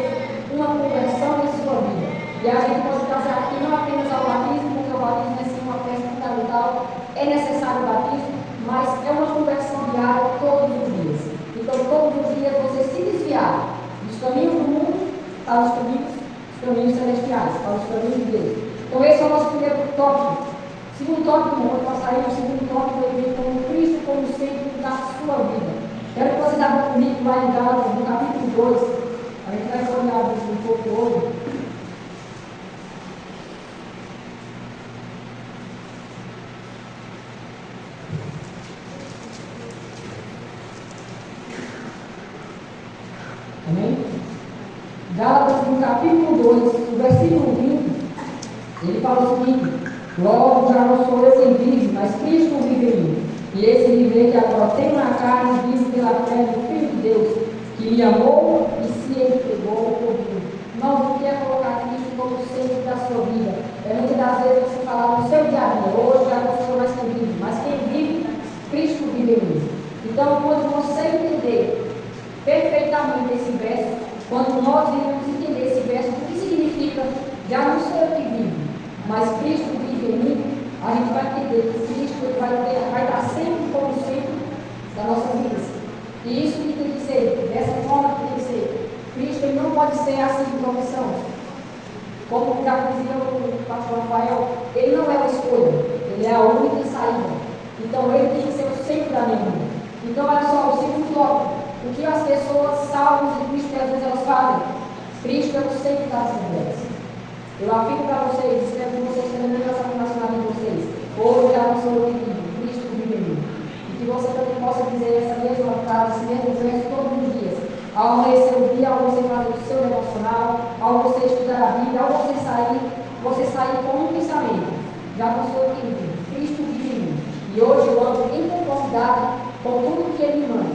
uma conversão em sua vida. E a gente pode trazer aqui não apenas ao batismo, porque o batismo é sim uma peça fundamental, é necessário o batismo, mas é uma conversão diária todos os dias. Então, todos os dias você se desviar dos caminhos do mundo para os caminhos celestiais, para os caminhos de Deus. Então, esse é o nosso primeiro tópico. Segundo tópico, vamos passar aí, o segundo tópico, ele vem como Cristo como centro da sua vida. Quero que vocês abram comigo lá em Gálatas, no capítulo 2. A gente vai olhar um pouco hoje. Gálatas, no capítulo 2, no versículo 20, ele fala o seguinte: logo já não sou eu quem vive, mas Cristo vive em mim. E esse viver que agora tenho na carne, vive pela fé do Filho de Deus, que me amou e se entregou por mim. Irmãos, o que é colocar Cristo como centro da sua vida? É muitas das vezes você falar no seu dia a dia: hoje já não sou mais quem vive, mas quem vive, Cristo vive em mim. Então, quando você entender perfeitamente esse verso, quando nós iremos entender esse verso, o que significa já não sou eu que vivo, mas Cristo vive em mim, a gente vai entender que Cristo vai estar sempre como centro das nossas vidas. E isso que tem que ser, dessa forma que tem que ser. Cristo ele não pode ser assim de profissão. Como já dizia o pastor Rafael, ele não é uma escolha, ele é a única saída. Então ele tem que ser o centro da minha vida. Então olha só, o segundo tópico, o que as pessoas salvas de Cristo às vezes elas fazem? Cristo é o centro das vidas. Eu afirmo para vocês, espero que vocês tenham essa relacionada de vocês. Hoje já não sou eu que vivo, Cristo vive em mim. E que você também possa dizer essa mesma frase, esse mesmo verso todos os dias. Ao amanhecer o dia, ao você fazer o seu devocional, ao você estudar a Bíblia, ao você sair com um pensamento: já não sou eu que vivo, Cristo vive em mim. E hoje eu ando em conformidade com tudo que Ele me manda.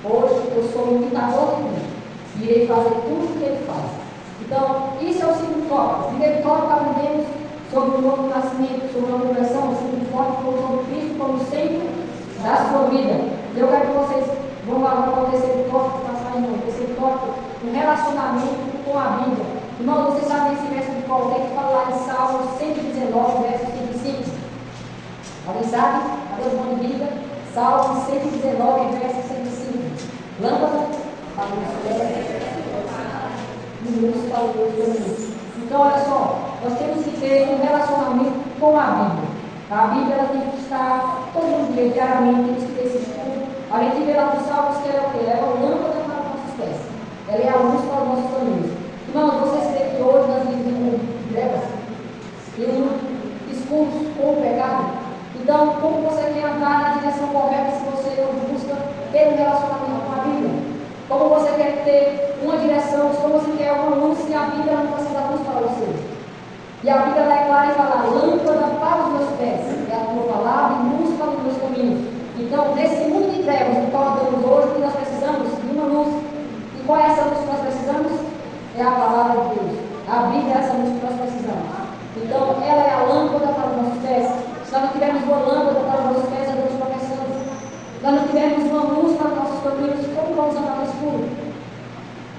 Hoje eu sou um imitador de Cristo e irei fazer tudo o que Ele faz. Então, isso é o segundo tópico. O primeiro tópico aprendemos sobre o novo nascimento, sobre a conversão. O segundo tópico sobre Cristo como centro da sua vida. Eu quero que vocês vão agora para o terceiro tópico, que está saindo. O terceiro tópico, o relacionamento com a Bíblia. Irmão, vocês sabem esse verso de Paulo, tem que falar em Salmos 119, verso 105. Alguém sabe? Cadê o nome de Bíblia? Salmos 119, verso 105. Lâmpada para os pés. Então, olha só, nós temos que ter um relacionamento com a Bíblia. A Bíblia ela tem que estar todos os dias, diariamente, temos que ter esse estudo. A gente vê lá nos Salmos que ela é o quê? Ela é uma lâmpada para os nossos pés. Ela é a luz para os nossos caminhos. Irmãos, vocês veem que hoje nós vivemos em trevas, em escuros com o pecado. Então, como você quer andar na direção correta se você não busca ter um relacionamento com a Bíblia? Como você quer ter uma direção, como você quer uma luz se a Bíblia não precisa dar luz para você? E a Bíblia é clara e fala: lâmpada para os meus pés, é a tua palavra e luz para os meus caminhos. Então, nesse mundo de trevas no qual andamos hoje, o que nós precisamos de uma luz. E qual é essa luz que nós precisamos? É a palavra de Deus. A Bíblia é essa luz que nós precisamos. Então, ela é a lâmpada para os nossos pés. Se nós não tivermos uma lâmpada para os nossos pés, andamos tropeçando. Se nós não tivermos uma luz para os nossos caminhos, como vamos andar no escuro?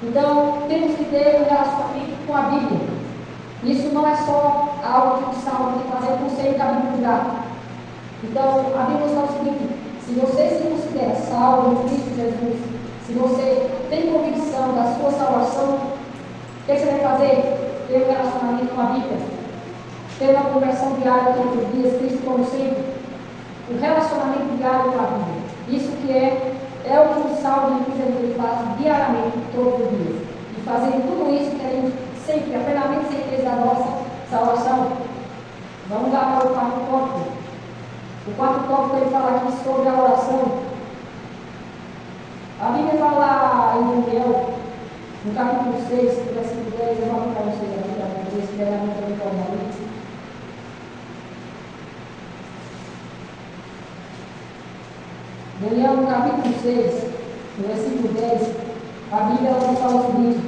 Então, temos que ter um relacionamento com a Bíblia. Isso não é só algo que o salmo tem que fazer, o conselho que a Bíblia dá. Então, a Bíblia fala o seguinte: se você se considera salvo em Cristo Jesus, se você tem convicção da sua salvação, o que você vai fazer? Ter um relacionamento com a Bíblia. Ter uma conversão diária todos os dias, Cristo como sempre. Um relacionamento diário com a Bíblia. Isso que é o que o salvo em Cristo Jesus faz diariamente, todos os dias. E fazendo tudo isso, queremos sempre, plenamente certeza da nossa salvação. Vamos lá para o quarto tópico. O quarto tópico ele fala aqui sobre a oração. A Bíblia fala em Daniel, no capítulo 6, versículo 10, eu vou abrir para vocês aqui, para vocês que devem também formar isso. Daniel, no capítulo 6, no versículo 10, a Bíblia ela fala o seguinte: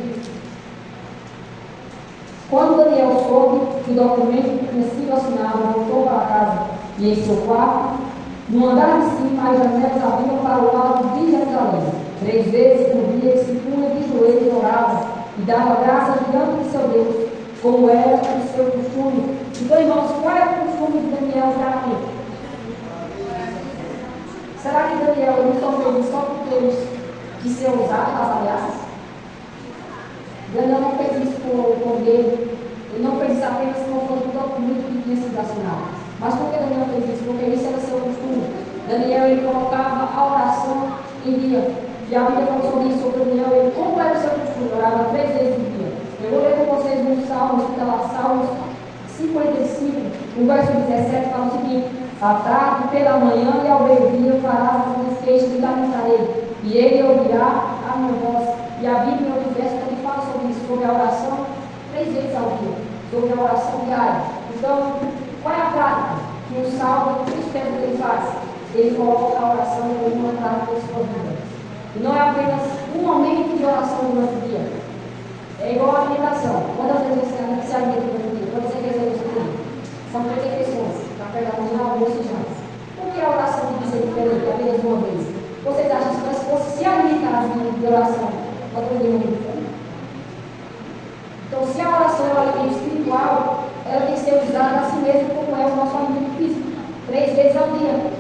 quando Daniel soube que o documento que tinha sido assinado voltou para casa e em seu quarto, no andar de cima as janelas abriam para o lado de Jerusalém. 3 vezes por dia ele se punha de joelhos, orava e dava graças diante de seu Deus, como era o seu costume. Então, irmãos, qual é o costume de Daniel diariamente? Será que Daniel não só fez só porque ele quis ser ousado nas ameaças? Daniel não fez isso por medo. Ele não fez isso apenas por conta do documento que tinha sido assinado. Mas por que Daniel fez isso? Porque isso era seu costume. Daniel ele colocava a oração em dia. E a Bíblia falou sobre isso, sobre Daniel. Ele, como era o seu costume? Orava 3 vezes no dia. Eu vou ler com vocês nos Salmos, que está lá, Salmos 55, no verso 17, fala o seguinte: à tarde, pela manhã e ao meio-dia farás as minhas queixas e lamentarei, e ele ouvirá a minha voz. E a Bíblia, no verso, também fala sobre isso, sobre a oração 3 vezes ao dia, sobre a oração diária. Então, qual é a prática que o salmo, o cristão que ele faz? Ele coloca a oração como uma prática da sua vida. E não é apenas um momento de oração durante o dia. É igual a alimentação. Quantas vezes você se alimenta durante o dia? Quantas vezes você tem? São 30 pessoas, café da manhã, almoço e janta. Por que a oração tem que ser diferente apenas uma vez? Vocês acham que se fosse se alimentar de oração, nós poderíamos morrer? Então, se a oração é um alimento espiritual, ela tem que ser usada assim mesmo como é o nosso alimento físico, 3 vezes ao dia.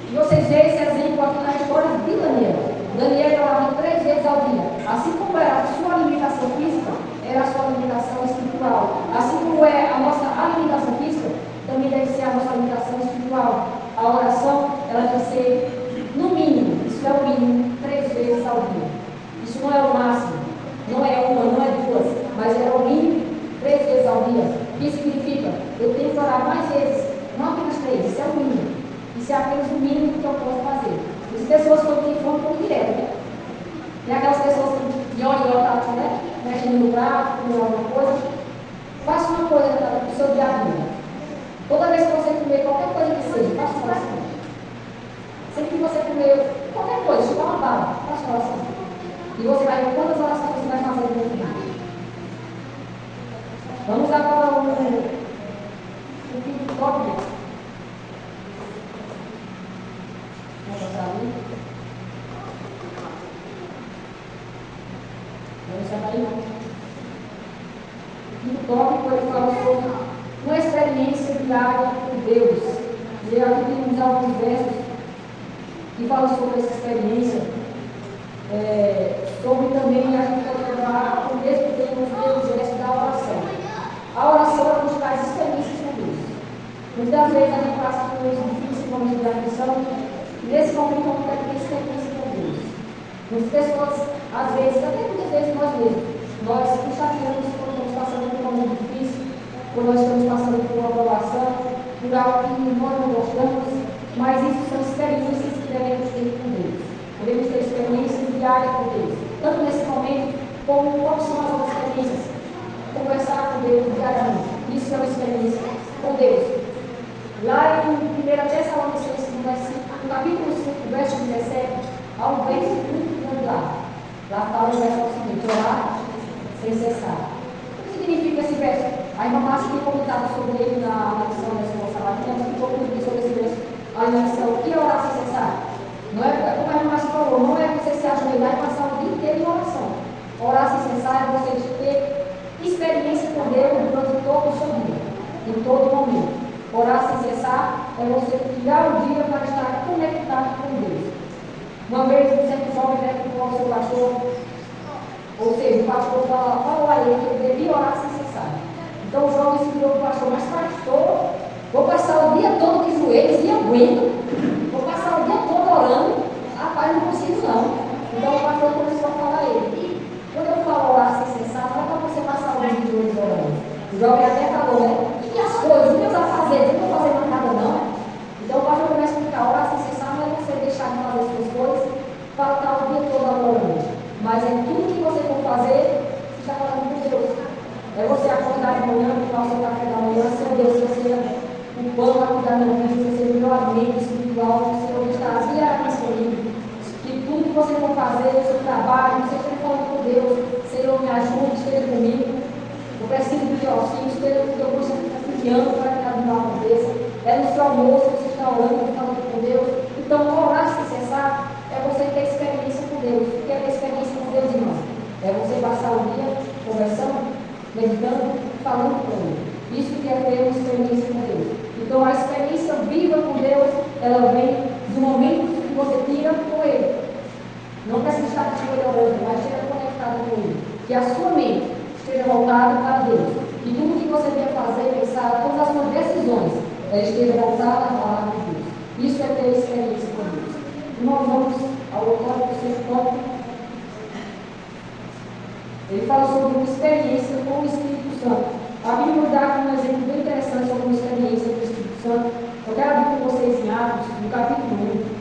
E vocês veem esse exemplo aqui na história de Daniel. Daniel orava 3 vezes ao dia. Assim como era a sua alimentação física, era a sua alimentação espiritual. Assim como é a nossa alimentação física, também deve ser a nossa alimentação espiritual. A oração, ela tem que ser, no mínimo, isso é o mínimo, 3 vezes ao dia. Isso não é o máximo, não é uma, não é 2, mas é o mínimo, 3 vezes ao dia. Isso significa, eu tenho que orar mais vezes, não apenas 3, isso é o mínimo. Isso é apenas o mínimo que eu posso fazer. As pessoas quando têm fome, comem direto, né? Tem aquelas pessoas que olham, né? Mexendo no prato, comendo alguma coisa. Faça uma coisa no seu dia a dia. Toda vez que você comer qualquer coisa que seja, faça uma oração. Sempre que você comer qualquer coisa, tipo uma bala, faça uma oração. E você vai ver quantas orações você vai fazer no dia. Vamos agora um vídeo top. O tópico ele fala sobre uma experiência diária com Deus. E aqui temos alguns versos que falam sobre essa experiência. Sobre também a gente pode levar o mesmo tema do gesto da oração. A oração ela nos traz experiências com Deus. Muitas vezes a gente passa por um difícil momento de aflição. Nesse momento, a gente deve ter experiência com Deus. Muitas pessoas, às vezes, até muitas vezes nós mesmos, nós nos chateamos quando estamos passando por um momento difícil, quando nós estamos passando por uma provação, por algo que nós não gostamos, mas isso são experiências que devemos ter com Deus. Devemos ter experiências diárias com Deus. Tanto nesse momento, como quais são as outras experiências. Conversar com Deus diariamente. Isso é uma experiência com Deus. Lá em 1 Tessalonicenses, no capítulo 5, verso 17, há um verso muito grande lá. Lá fala o verso seguinte: orar sem cessar. O que significa esse verso? A irmã Márcia tinha comentado sobre ele na lição da escola sabatina, mas ficou muito sobre esse verso. A lição: o que é orar sem cessar? Não é como a irmã Márcia falou, não é você se ajoelhar e passar o dia inteiro em oração. Orar sem cessar é você ter experiência com Deus durante todo o seu dia, em todo momento. Orar sem cessar é você tirar o dia para estar conectado com Deus. Uma vez um certo jovem com o seu pastor, ou seja, o pastor falou a ele que ele devia orar sem cessar. Então o jovem se virou para o pastor: mas pastor, vou passar o dia todo de joelhos e aguento, vou passar o dia todo orando, rapaz, não consigo não. Então o pastor começou a falar a ele: quando eu falo orar sem cessar, não é para você passar o dia de joelhos orando. O jovem até falou, né? E as coisas, e meus afazeres, eu não vou fazer mais nada não. Então o pastor começa a explicar: orar sem cessar não é você deixar de fazer as suas coisas para estar o dia todo orando. Mas é tudo que você for fazer, você está falando com Deus. É você acordar de manhã, tomar o seu café da manhã, seu Deus, você o pão a cuidar da vida, você o melhor alimento espiritual, o Senhor está diariamente comigo. Que tudo que você for fazer, o seu trabalho, você esteja falando com Deus: Senhor, me ajude, esteja comigo. Eu preciso do teu auxílio, esteja com o teu coração confiando para que nada não aconteça. É no seu almoço, você está orando, falando com Deus. Então, orar sem cessar é você ter experiência com Deus. O que é ter experiência com Deus, irmão? É você passar o dia conversando, meditando, falando com Ele. Isso que é ter uma experiência com Deus. Então, a experiência viva com Deus, ela vem do momento que você tira com Ele. Não precisa estar com Ele orando, mas esteja conectado com Ele. Que a sua mente esteja voltada para Deus. E tudo que você venha fazer, pensar, todas as suas decisões, ela esteja voltada à palavra de Deus. Isso é ter experiência com Deus. E nós vamos ao tópico, o sexto tópico. Ele fala sobre uma experiência com o Espírito Santo. A Bíblia nos dá aqui um exemplo bem interessante sobre uma experiência com o Espírito Santo. Eu quero abrir com vocês em Atos, no capítulo 1.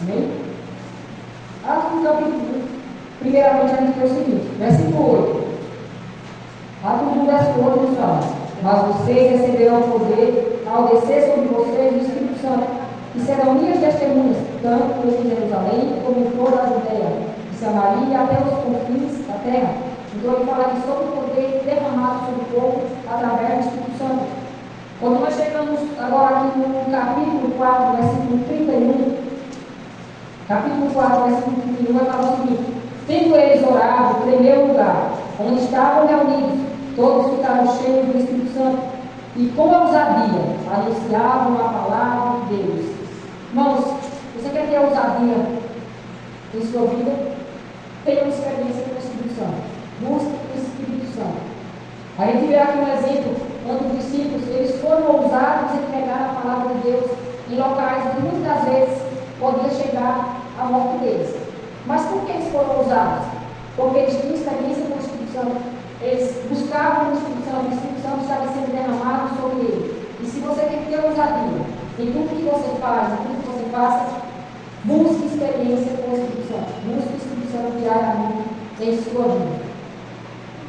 Amém? Atos do capítulo 1, primeiramente a gente vê o seguinte, versículo 8. Atos 1, verso 8 nos fala: mas vocês receberão poder ao descer sobre vocês o Espírito Santo, e serão minhas testemunhas, tanto em Jerusalém como em toda a Judeia, e Samaria e até os confins da terra. Então ele fala aqui sobre o poder derramado sobre o povo através do Espírito Santo. Quando nós chegamos agora aqui no capítulo 4, versículo 31, capítulo 4, versículo 31, vai falar o seguinte: tendo eles orado, tremeu o lugar onde estavam reunidos, todos ficaram cheios do Espírito Santo, e com ousadia anunciavam a palavra de Deus. Irmãos, você quer ter ousadia em sua vida? Tenha uma experiência com o Espírito Santo. Busque o Espírito Santo. A gente vê aqui um exemplo, quando os discípulos, eles foram ousados em pregar a palavra de Deus em locais que muitas vezes podia chegar à morte deles. Mas por que eles foram ousados? Porque eles tinham experiência com o Espírito Santo. Eles buscavam o Espírito Santo estava sendo derramado sobre ele. E se você quer ter ousadia em tudo que você faz, em tudo que você faça, busque experiência com o Espírito Santo. Busque o Espírito Santo diariamente em sua vida.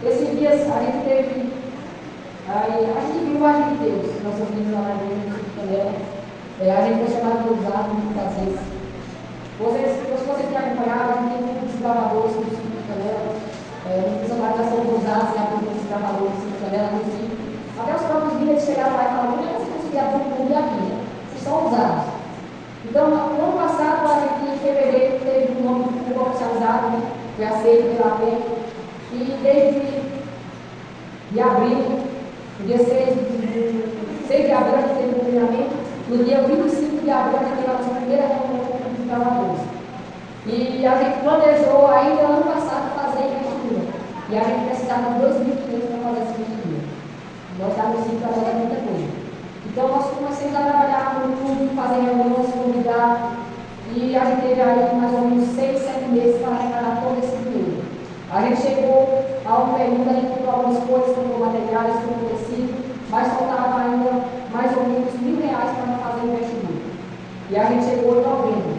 Esses dias a gente teve, a gente viu o agir de Deus, nossas vidas lá na igreja de Canela. A gente foi chamado de ousado muitas vezes. Se você tem acompanhado, a gente tem muitos desbravadores no Círculo de Canela. Muitos amados são ousados em abrir muitos desbravadores no Círculo de Canela, enfim. Até os próprios líderes chegaram lá e falaram: como é que você conseguiu abrir um clube aqui? Né? Vocês são ousados. Então, no ano passado, a gente em fevereiro teve um nome de clube oficializado, né? Foi aceito pela APEC. E desde abril, no dia 6 de abril, a gente teve um treinamento. No dia 25 de abril, a gente teve a nossa primeira reunião com os trabalhadores. E a gente planejou ainda ano passado fazer a investidura. E a gente precisava de 2.500 para fazer essa investidura. Nós estávamos sim trabalhando muita coisa. Então, nós começamos a trabalhar com o clube, fazer reuniões, convidar. E a gente teve aí mais ou menos 6, 7 meses para arrecadar todo esse dinheiro. A gente chegou a um período, a gente comprou algumas coisas, comprou materiais, comprou tecido, mas faltava ainda mais ou menos R$1.000 para fazer o investidura. E a gente chegou em novembro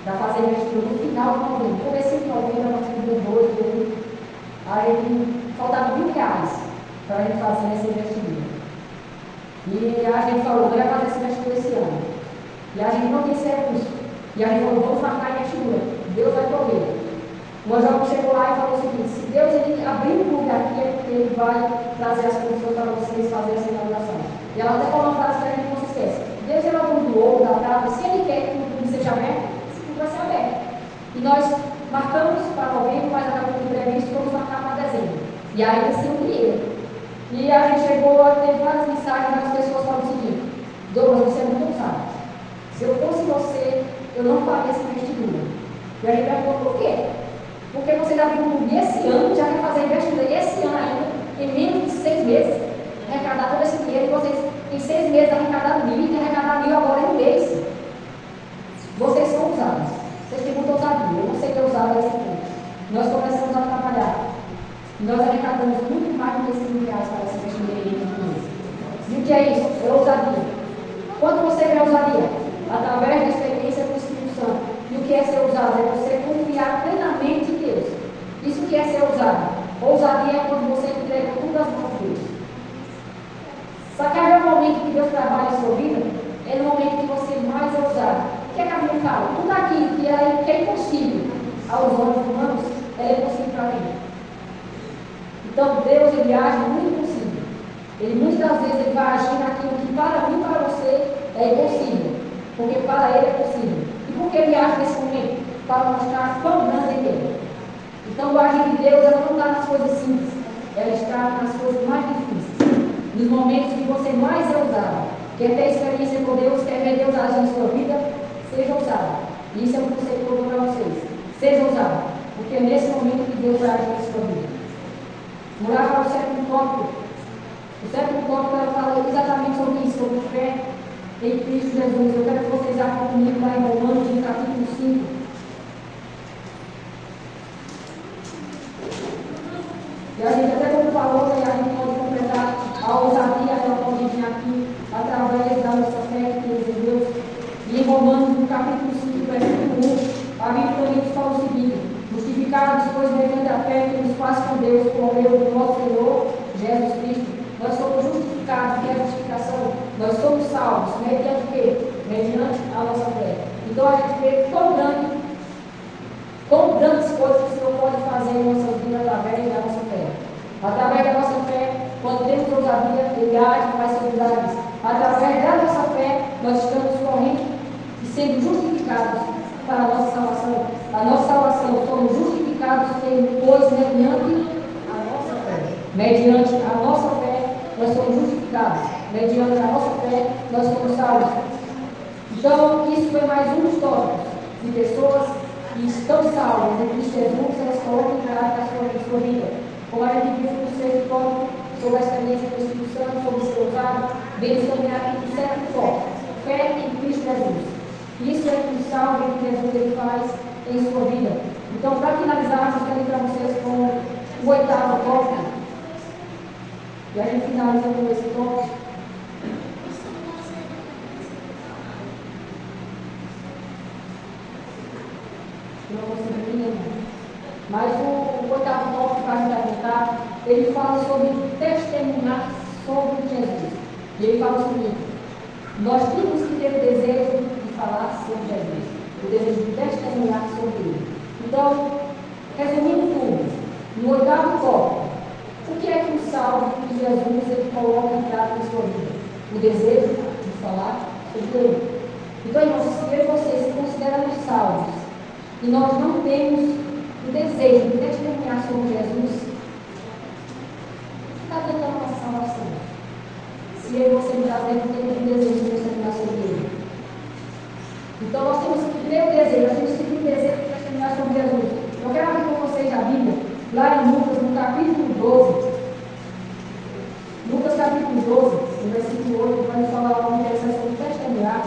para fazer o investidura no final de novembro. Comecei em novembro, a partir do dia 2 de outubro, aí faltava R$1.000 para a gente fazer esse investidura. E a gente falou: não vai fazer esse investidura esse ano. E a gente não tem esse recurso. E a gente falou: vamos marcar a investidura, Deus vai prover. O Angel chegou lá e falou o seguinte: se Deus ele abrir um clube aqui, é porque ele vai trazer as condições para vocês fazerem essa inauguração. E ela até falou uma frase que a gente não se esquece: Deus é o dono do ouro, da prata, se ele quer que o clube seja aberto, esse clube vai ser aberto. E nós marcamos para novembro, mas acabou de previsto, vamos marcar para dezembro. E aí esse é o dinheiro. E a gente chegou a ter várias mensagens, as pessoas falam o seguinte: Douglas, você é muito ousado. Se eu fosse você, eu não faria essa investidura. E a gente perguntou: por quê? Porque você já viu um clube esse ano, já quer fazer investidura esse ano ainda, em menos de 6 meses, arrecadar todo esse dinheiro, e vocês em 6 meses arrecadaram 1.000 e arrecadaram 1.000 agora em um mês. Vocês são ousados. Vocês têm muita ousadia. Eu não sei que é ousado esse ponto. Nós começamos a trabalhar. E nós arrecadamos muito mais do que R$1.000 para esse investimento em um mês. E o que é isso? É ousadia. Quando você vê ousadia? Através da experiência com o Espírito Santo. E o que é ser ousado? É você confiar plenamente em Deus. Isso que é ser ousado. Ousadia é quando você entrega tudo às mãos de Deus. Só que é o momento que Deus trabalha a sua vida, é no momento que você mais é ousado. O que a Bíblia fala? Tudo aquilo que é impossível aos olhos humanos, é possível para mim. Então Deus ele age no impossível. Ele muitas vezes ele vai agir naquilo que para mim e para você é impossível. Porque para ele é possível. E por que ele age nesse momento? Para mostrar quão grande ele é. Então o agir de Deus ela não está nas coisas simples. Ela está nas coisas mais difíceis. Nos momentos que você mais é ousado. Quer ter experiência com Deus, quer ver Deus agir na sua vida, seja ousado. E isso é um conselho que eu dou para vocês. Seja ousado. Porque é nesse momento que Deus vai agir na sua vida. Vamos lá para o sétimo tópico. O sétimo tópico ela fala exatamente sobre isso, sobre fé em Cristo Jesus. Eu quero que vocês abram comigo lá em Romanos, no capítulo 5. E a gente até como falou, né, a gente pode completar a ousadia, ela pode vir aqui através da nossa fé que temos em Deus. E em Romanos, no capítulo 5, versículo a Bíblia também nos fala o seguinte: justificados, pois, mediante a fé que nos faz com Deus, por meio do nosso Senhor Jesus Cristo. Nós somos justificados, que é a justificação. Nós somos salvos, mediante o quê? Mediante a nossa fé. Então a gente vê quão grandes coisas que o Senhor pode fazer em nossas vidas através da nossa fé. Através da nossa fé, quando temos ousadia, Ele age e faz seus milagres. Através da nossa fé, nós estamos correndo e sendo justificados para a nossa salvação. A nossa salvação, somos justificados, pois, mediante a nossa fé. Mediante a nossa fé, nós somos justificados. Mediante a nossa fé, nós somos salvos. Então, isso foi mais um dos tópicos de pessoas que estão salvas em Cristo Jesus, elas colocam em prática a sua vida. Como a gente viu no sexto tópico, sobre a experiência do Espírito Santo, sobre ser usado, vemos também aqui um certo foco: fé em Cristo Jesus. Isso é que o salve que Jesus ele faz em sua vida. Então, para finalizarmos, quero ir para vocês com o oitavo tópico. E a gente finaliza com esse tópico. Não consigo entender. Mas o oitavo tópico que a gente vai tentar, ele fala sobre testemunhar sobre Jesus. E ele fala o seguinte: nós temos que ter o desejo de falar sobre Jesus, o desejo de testemunhar sobre ele. Então, resumindo tudo, no oitavo tópico, o que é que o salve de Jesus ele coloca em prática na sua vida? O desejo de falar sobre ele. Então, irmãos, se eu e vocês se consideram salvos e nós não temos o desejo de testemunhar sobre Jesus, está tentando nossa salvação. Se eu e você me trazer, não temos o desejo de testemunhar sobre ele. Então nós temos que ter o desejo, nós temos que ter o desejo de testemunhar sobre Jesus. Eu quero abrir com vocês a Bíblia, lá em Lucas, no capítulo 12. Lucas capítulo 12, no versículo 8, vai nos falar algo interessante sobre testemunhar.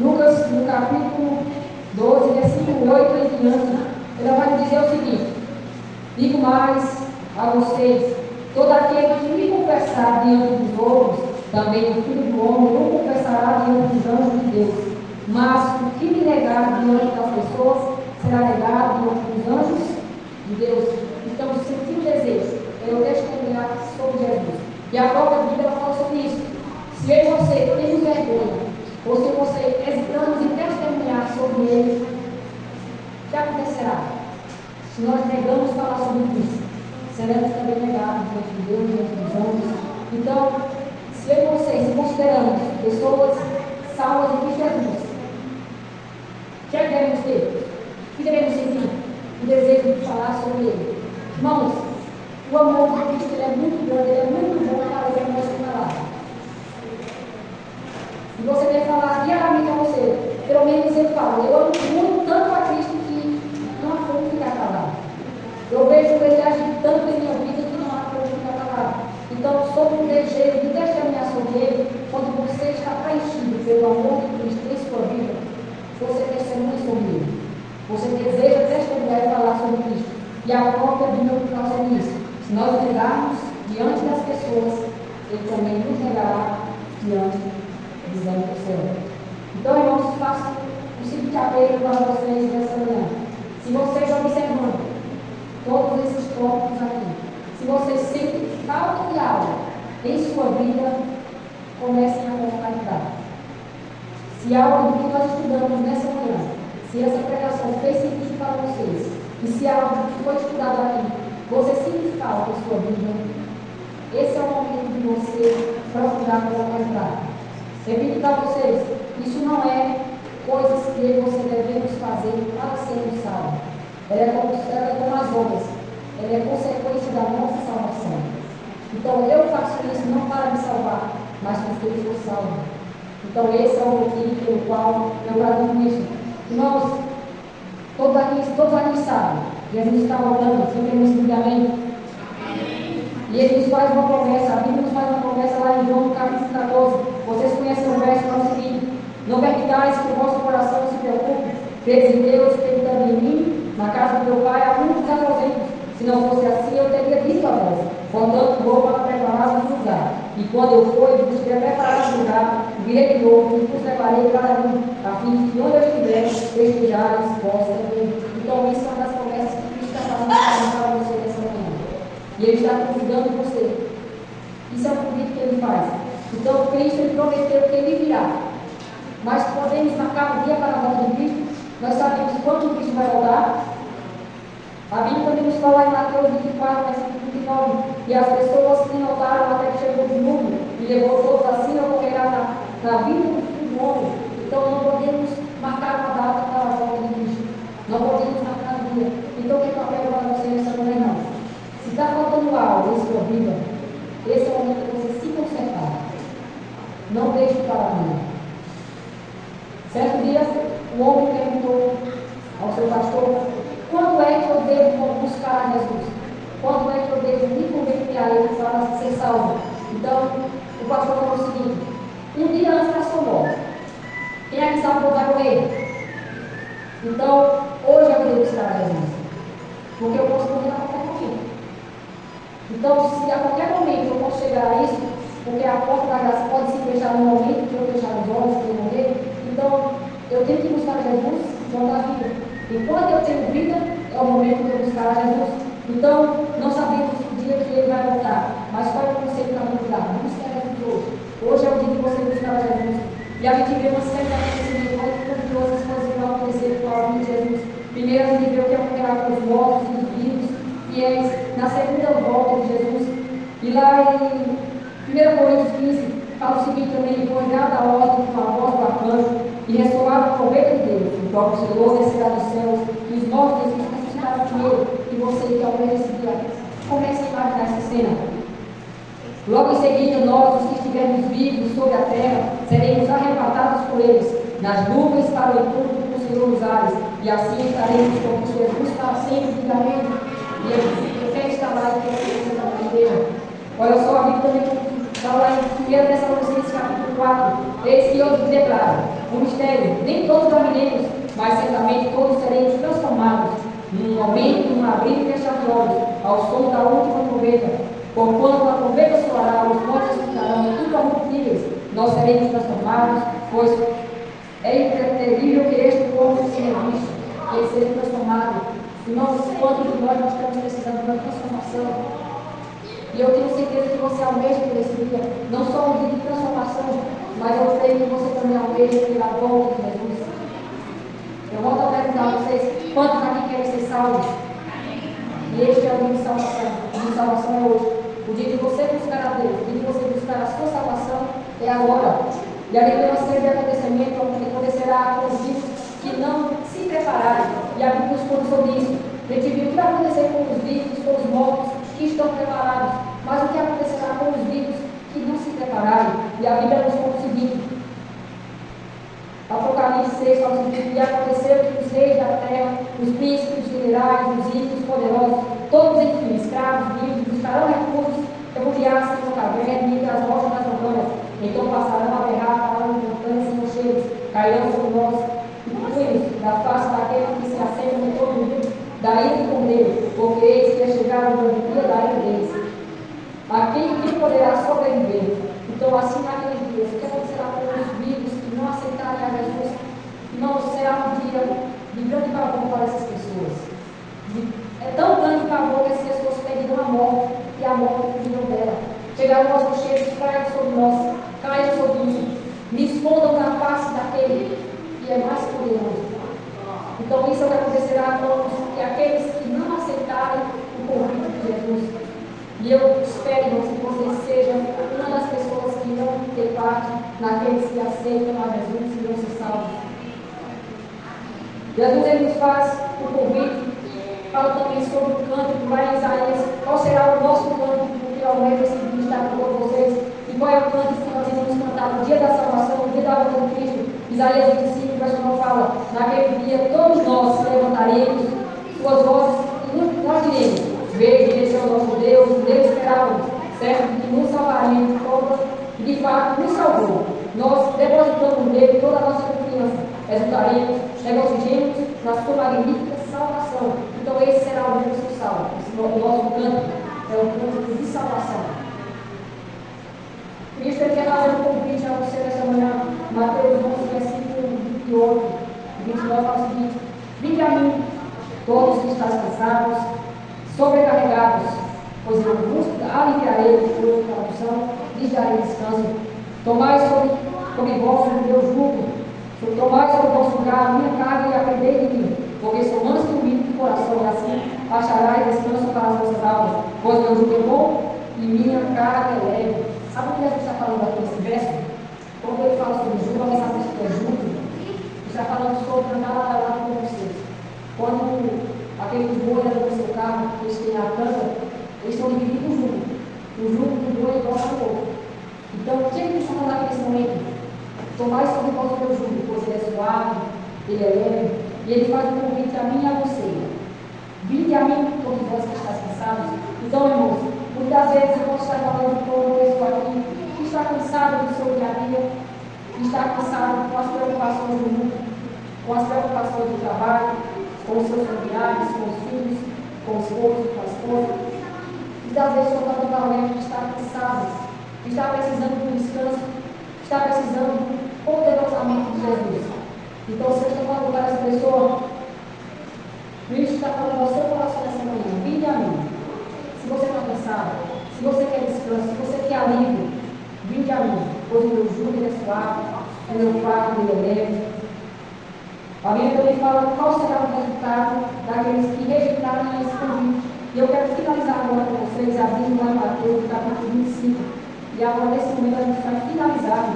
Lucas, no capítulo 12, versículo 8 em diante, ele vai dizer o seguinte: digo mais a vocês, todo aquele que me confessar diante dos outros, também o Filho do Homem o confessará diante dos anjos de Deus. Mas o que me negar diante das pessoas, será negado diante dos anjos de Deus. Então, o seu desejo é eu testemunhar sobre Jesus. E a própria Bíblia fala sobre isso. Se eu e você temos vergonha, ou se você hesitamos em testemunhar sobre ele, o que acontecerá? Se nós negamos falar sobre Cristo, seremos também negados diante de Deus, diante dos anjos. Então, se eu e vocês se consideramos pessoas salvas em Cristo Jesus, o que é que devemos ter? O que devemos sentir? O desejo de falar sobre ele. Irmãos, o amor de Cristo ele é muito grande, ele é muito bom para ver a nossa palavra. E você deve falar diariamente a você, pelo menos ele fala: eu amo muito tanto a Cristo que não há como ficar calado. Eu vejo ele agir tanto em minha vida que não há como ficar calado. Então, sobre o desejo de testemunhar sobre ele, quando você está preenchido pelo amor de Cristo em sua vida, você testemunha sobre ele. Você deseja testemunhar e falar sobre Cristo. E a própria Bíblia fala sobre isso. Se nós negarmos diante das pessoas, ele também nos negará diante dos anjos do céu. Então, irmãos, faço o seguinte apelo para vocês nessa manhã. Se vocês observando todos esses tópicos aqui, se vocês sentem falta de algo em sua vida, comecem a colocar em prática. Se algo do que nós estudamos nessa manhã, se essa pregação fez sentido para vocês, e se algo que foi estudado aqui, você sente falta em sua vida, esse é o momento de você procurar colocar em prática. Repito para vocês, isso não é coisas que eu e você devemos fazer para sermos salvos. Ela é como as obras, ela é consequência da nossa salvação. Então eu faço isso não para me salvar, mas porque eu sou salvo. Então esse é o motivo pelo qual eu pratico isso. Irmãos, todos aqui sabem, Jesus está voltando, você tem isso no amém? E ele nos faz uma promessa, a Bíblia nos faz uma promessa lá em João capítulo 14. Vocês conhecem o verso para o seguinte: não permitais que o vosso coração se preocupe, credes em Deus, credes também em mim. Na casa do meu pai há muitos aposentos. Se não fosse assim, eu teria dito a vós, botando roupa para preparar um lugar. E quando eu for e vos tiver preparado o lugar, virei de novo e vos levarei cada um, a fim de que onde eu estiver, estejares vós também. Então, isso é uma das promessas que Cristo está fazendo para você nessa manhã. E Ele está convidando você. Isso é um convite que Ele faz. Então, Cristo Ele prometeu que Ele virá. Mas podemos marcar um dia para a volta de Cristo. Nós sabemos quando Cristo vai voltar. A Bíblia também nos fala em Mateus 24, versículo 29, e as pessoas se notaram até que chegou o dilúvio e levou todos, assim ocorrerá na vida do homem. Então não podemos marcar uma data para a volta de Cristo. Não podemos marcar um dia. Então o que eu quero para você nessa manhã, irmão? Se está faltando algo em sua vida, esse é o momento de você se consertar. Não deixe para amanhã. Certo dia, o homem perguntou ao seu pastor: quando é que eu devo buscar a Jesus? Quando é que eu devo me converter a Ele para ser salvo? Então, o pastor falou o seguinte: um dia antes da sua morte, quem é que sabe quando vai morrer? Então, hoje eu devo buscar a Jesus, porque eu posso morrer a qualquer momento. Então, se a qualquer momento eu posso chegar a isso, porque a porta da graça pode se fechar no momento que eu fechar os olhos, que eu morrer, então eu tenho que buscar a Jesus enquanto a vida. Enquanto eu tenho vida, é o momento de eu buscar a Jesus. Então, não sabemos o dia que Ele vai voltar, mas qual é o conceito da vida? Busque a Jesus hoje. Hoje é o dia que você buscar a Jesus. E a gente vê uma série de acontecimentos muito outras coisas que vão acontecer com a vida de Jesus. Primeiro, a gente vê o que ocorrerá com os mortos e os vivos, fiéis, na segunda volta de Jesus. E lá em 1 Coríntios 15, fala o seguinte também: foi dada a ordem com a voz do arcanjo e ressoava a trombeta de Deus. O próprio Senhor descerá dos céus e os mortos ressuscitarão primeiro. E você que ao ver esse dia, comece a imaginar essa cena. Logo em seguida, nós, os que estivermos vivos sobre a terra, seremos arrebatados por eles nas nuvens para o encontro com o Senhor nos ares, e assim estaremos com Jesus para sempre. Diga amém. E eu quero estar lá e quero que você também esteja. Olha só, a Bíblia também fala lá em 1 Tessalonicenses capítulo 4, eis que eu vos declaro um mistério: nem todos dormiremos, mas certamente todos seremos transformados, num momento, num abrir e fechar de olhos, ao som da última trombeta. Porquanto a trombeta soará, os mortos ficarão incorruptíveis, nós seremos transformados, pois é impreterível que este corpo seja visto, que ele seja transformado. Irmãos, quantos de nós estamos precisando de uma transformação? E eu tenho certeza que você almeja por esse dia, não só um dia de transformação, mas eu creio que você também almeja pela volta de Jesus. Eu volto a perguntar a vocês: quantos aqui querem ser salvos? E este é o dia de salvação. O dia de salvação é hoje. O dia de você buscar a Deus, o dia de você buscar a sua salvação é agora. E ali tem uma série de acontecimentos que acontecerá com os vivos que não se prepararem. E a Bíblia nos conta sobre isso. A gente viu o que vai acontecer com os vivos, com os mortos que estão preparados, mas o que acontecerá com os vivos que não se prepararem. E a Bíblia nos conta o seguinte: Apocalipse 6 fala o seguinte: e aconteceu que os reis da terra, os príncipes, os generais, os ricos, os poderosos, todos enfim, escravos, livres, buscarão recursos, refugiar-se no caverna e entre as rochas das montanhas. Então passarão a berrar para as montanhas e rochedos, cairão sobre nós e punhos da face daquele que se assenta no todo mundo, da ira do cordeiro, porque eis que é chegado o grande dia da ira deles. Quem poderá sobreviver? Então, assim naqueles dias, o que acontecerá com os vivos que não aceitarem a Jesus? Não será um dia de grande pavor para essas pessoas. É tão grande pavor que as pessoas pedirão a morte e a morte fugiram dela. Chegarão aos rochedos, caiam sobre nós, caiam sobre mim, me escondam na face daquele que é mais poderoso. Então, isso é o que acontecerá com aqueles que não aceitarem o convite de Jesus. E eu espero, irmãos, que vocês sejam uma das pessoas que não tem parte naqueles que aceitam a Jesus e vão ser salvos. Jesus ele nos faz o convite, fala também sobre o cântico lá em Isaías. Qual será o nosso cântico? Porque ao menos esse vídeo está com todos vocês. E qual é o cântico que nós iremos cantar no dia da salvação, no dia da volta de Cristo? Isaías 25, verso 9 fala: naquele dia todos nós se levantaremos suas vozes e nós diremos: veja, esse é o nosso Deus, Deus esperávamos, certo? Que nos salvaria de forma e de fato nos salvou. Nós depositamos nele toda a nossa confiança, exultaremos, regocijemos na sua magnífica salvação. Então esse será o nosso salvo. O nosso canto é o canto de salvação. Cristo quer fazer um convite a você nessa manhã. Mateus 11, versículo 28 e 29 fala o seguinte: vinde a mim, todos que estáis cansados, sobrecarregados, pois eu vos aliviarei do corpo da tradução, lhes darei descanso. Tomai sobre vós o meu jugo, tomai sobre o vosso lugar a minha carga e aprendei de mim, porque sou manso e humilde de coração, e assim acharás descanso para as vossas almas, pois meu jugo é bom e minha carga é leve. Sabe o que Jesus está falando aqui nesse verso? Quando ele fala sobre jugo, alguém sabe o que é jugo? Ele está falando sobre andar lá com vocês. Quando aqueles bois do seu carro, eles têm a cana, eles estão divididos o jugo. O jugo do boi é igual ao outro. Então, o que ele está falando aqui nesse momento? Tomai sobre vós o meu jugo, pois ele é suave, ele é leve, e ele faz um convite a mim e a você. Vinde a mim, todos vós que estáis cansados. Então, irmãos, muitas vezes eu posso estar falando com uma pessoa aqui que está cansada do seu dia a dia, que está cansado com as preocupações do mundo, com as preocupações do trabalho, com os seus familiares, com os filhos, com o esposo, com a esposa. Muitas vezes eu estou falando para alguém que está cansado, que está precisando de um descanso, que está precisando poderosamente de Jesus. Então, se eu estou falando para essa pessoa, Cristo está falando ao seu coração nessa manhã: vinde a mim. Se você está cansado, se você quer descanso, se você quer alívio, vinde a mim, pois o meu jugo é suave, o meu fardo é leve. A Bíblia também fala qual será o resultado daqueles que rejeitaram esse convite. E eu quero finalizar agora com vocês, abrindo lá em Mateus, capítulo 25. E agora, nesse momento, a gente vai finalizar.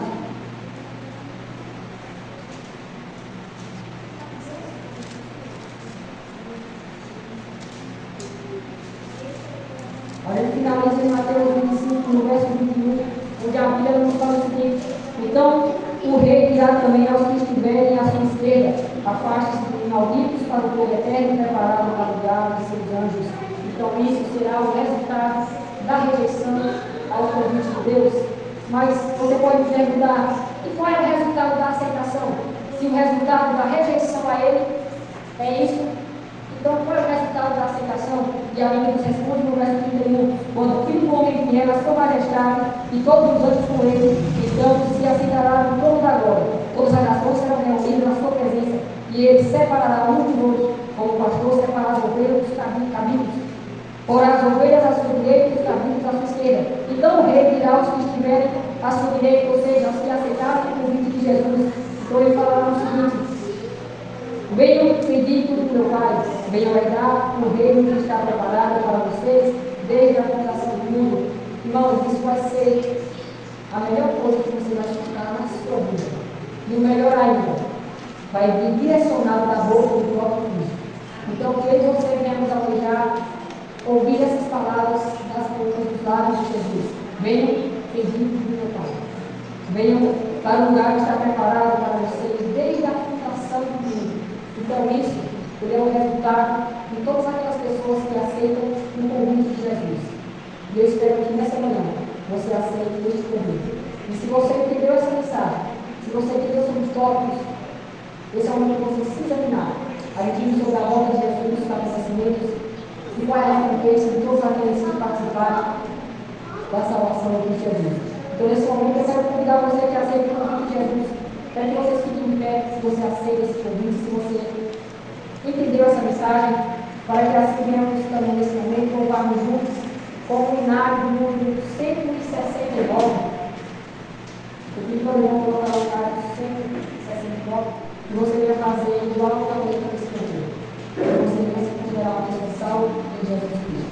A gente finaliza em Mateus 25, no verso 21, onde a Bíblia nos fala o seguinte: então o rei dirá também aos que estiverem à sua esquerda: afaste-se dos malditos para o povo eterno preparado para o lugar de seus anjos. Então isso será o resultado da rejeição ao convite de Deus. Mas você pode me perguntar: e qual é o resultado da aceitação? Se o resultado da rejeição a Ele é isso, então qual é o resultado da aceitação? E a Bíblia nos responde no verso 31: quando o Filho do Homem vier a sua majestade e todos os anjos com ele, então se assentará no trono da glória. Todas as nações serão reunidas na sua presença, e ele separará uns de outros, como o pastor separa as ovelhas dos cabritos. Porá as ovelhas à sua direita e os cabritos à sua esquerda. Então o rei dirá aos que estiverem à sua direita, ou seja, aos que aceitaram o convite de Jesus. Então ele falará o seguinte: venham pedir tudo do meu Pai, venham herdar o reino que está preparado para vocês desde a fundação do mundo. Irmãos, isso vai ser a melhor coisa que você vai escutar na sua vida. E o melhor ainda, vai vir direcionado da boca do próprio Cristo. Então, que eu e você venhamos almejar ouvir essas palavras das bocas dos lábios de Jesus. Venham pedir do meu Pai. Venham para o lugar que está preparado para vocês desde a fundação do mundo. Então isso é o resultado de todas aquelas pessoas que aceitam o convite de Jesus. E eu espero que nessa manhã você aceite este convite. E se você entendeu essa mensagem, se você entendeu sobre os tópicos, esse é o momento que você se examinar. A gente viu sobre a obra de Jesus, os acontecimentos, e qual é a recompensa de todos aqueles que participaram da salvação de Jesus. Então nesse momento eu quero convidar você que aceita o convite de Jesus. Quero que vocês fiquem em pé, se você aceita esse convite, se você entendeu essa mensagem, para que assim venhamos também nesse momento louvarmos juntos com o hinário do número 169. Eu pedi para o irmão colocar o hinário 169 e você venha fazer igual ao que eu escrevi. Você venha se considerar uma pessoa salva em Jesus Cristo.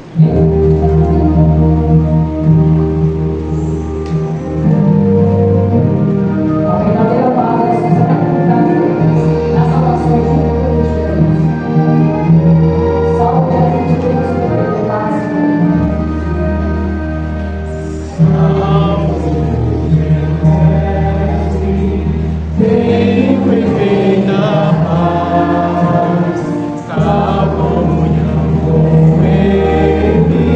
Paz, a comunhão com Ele.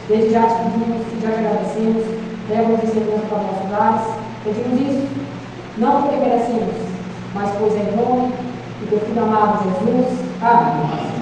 Desde já te pedimos e já agradecemos, leva-nos esse encontro para nossos lares. Pedimos isso, não porque merecemos, mas pois em nome do teu filho amado Jesus. Amém.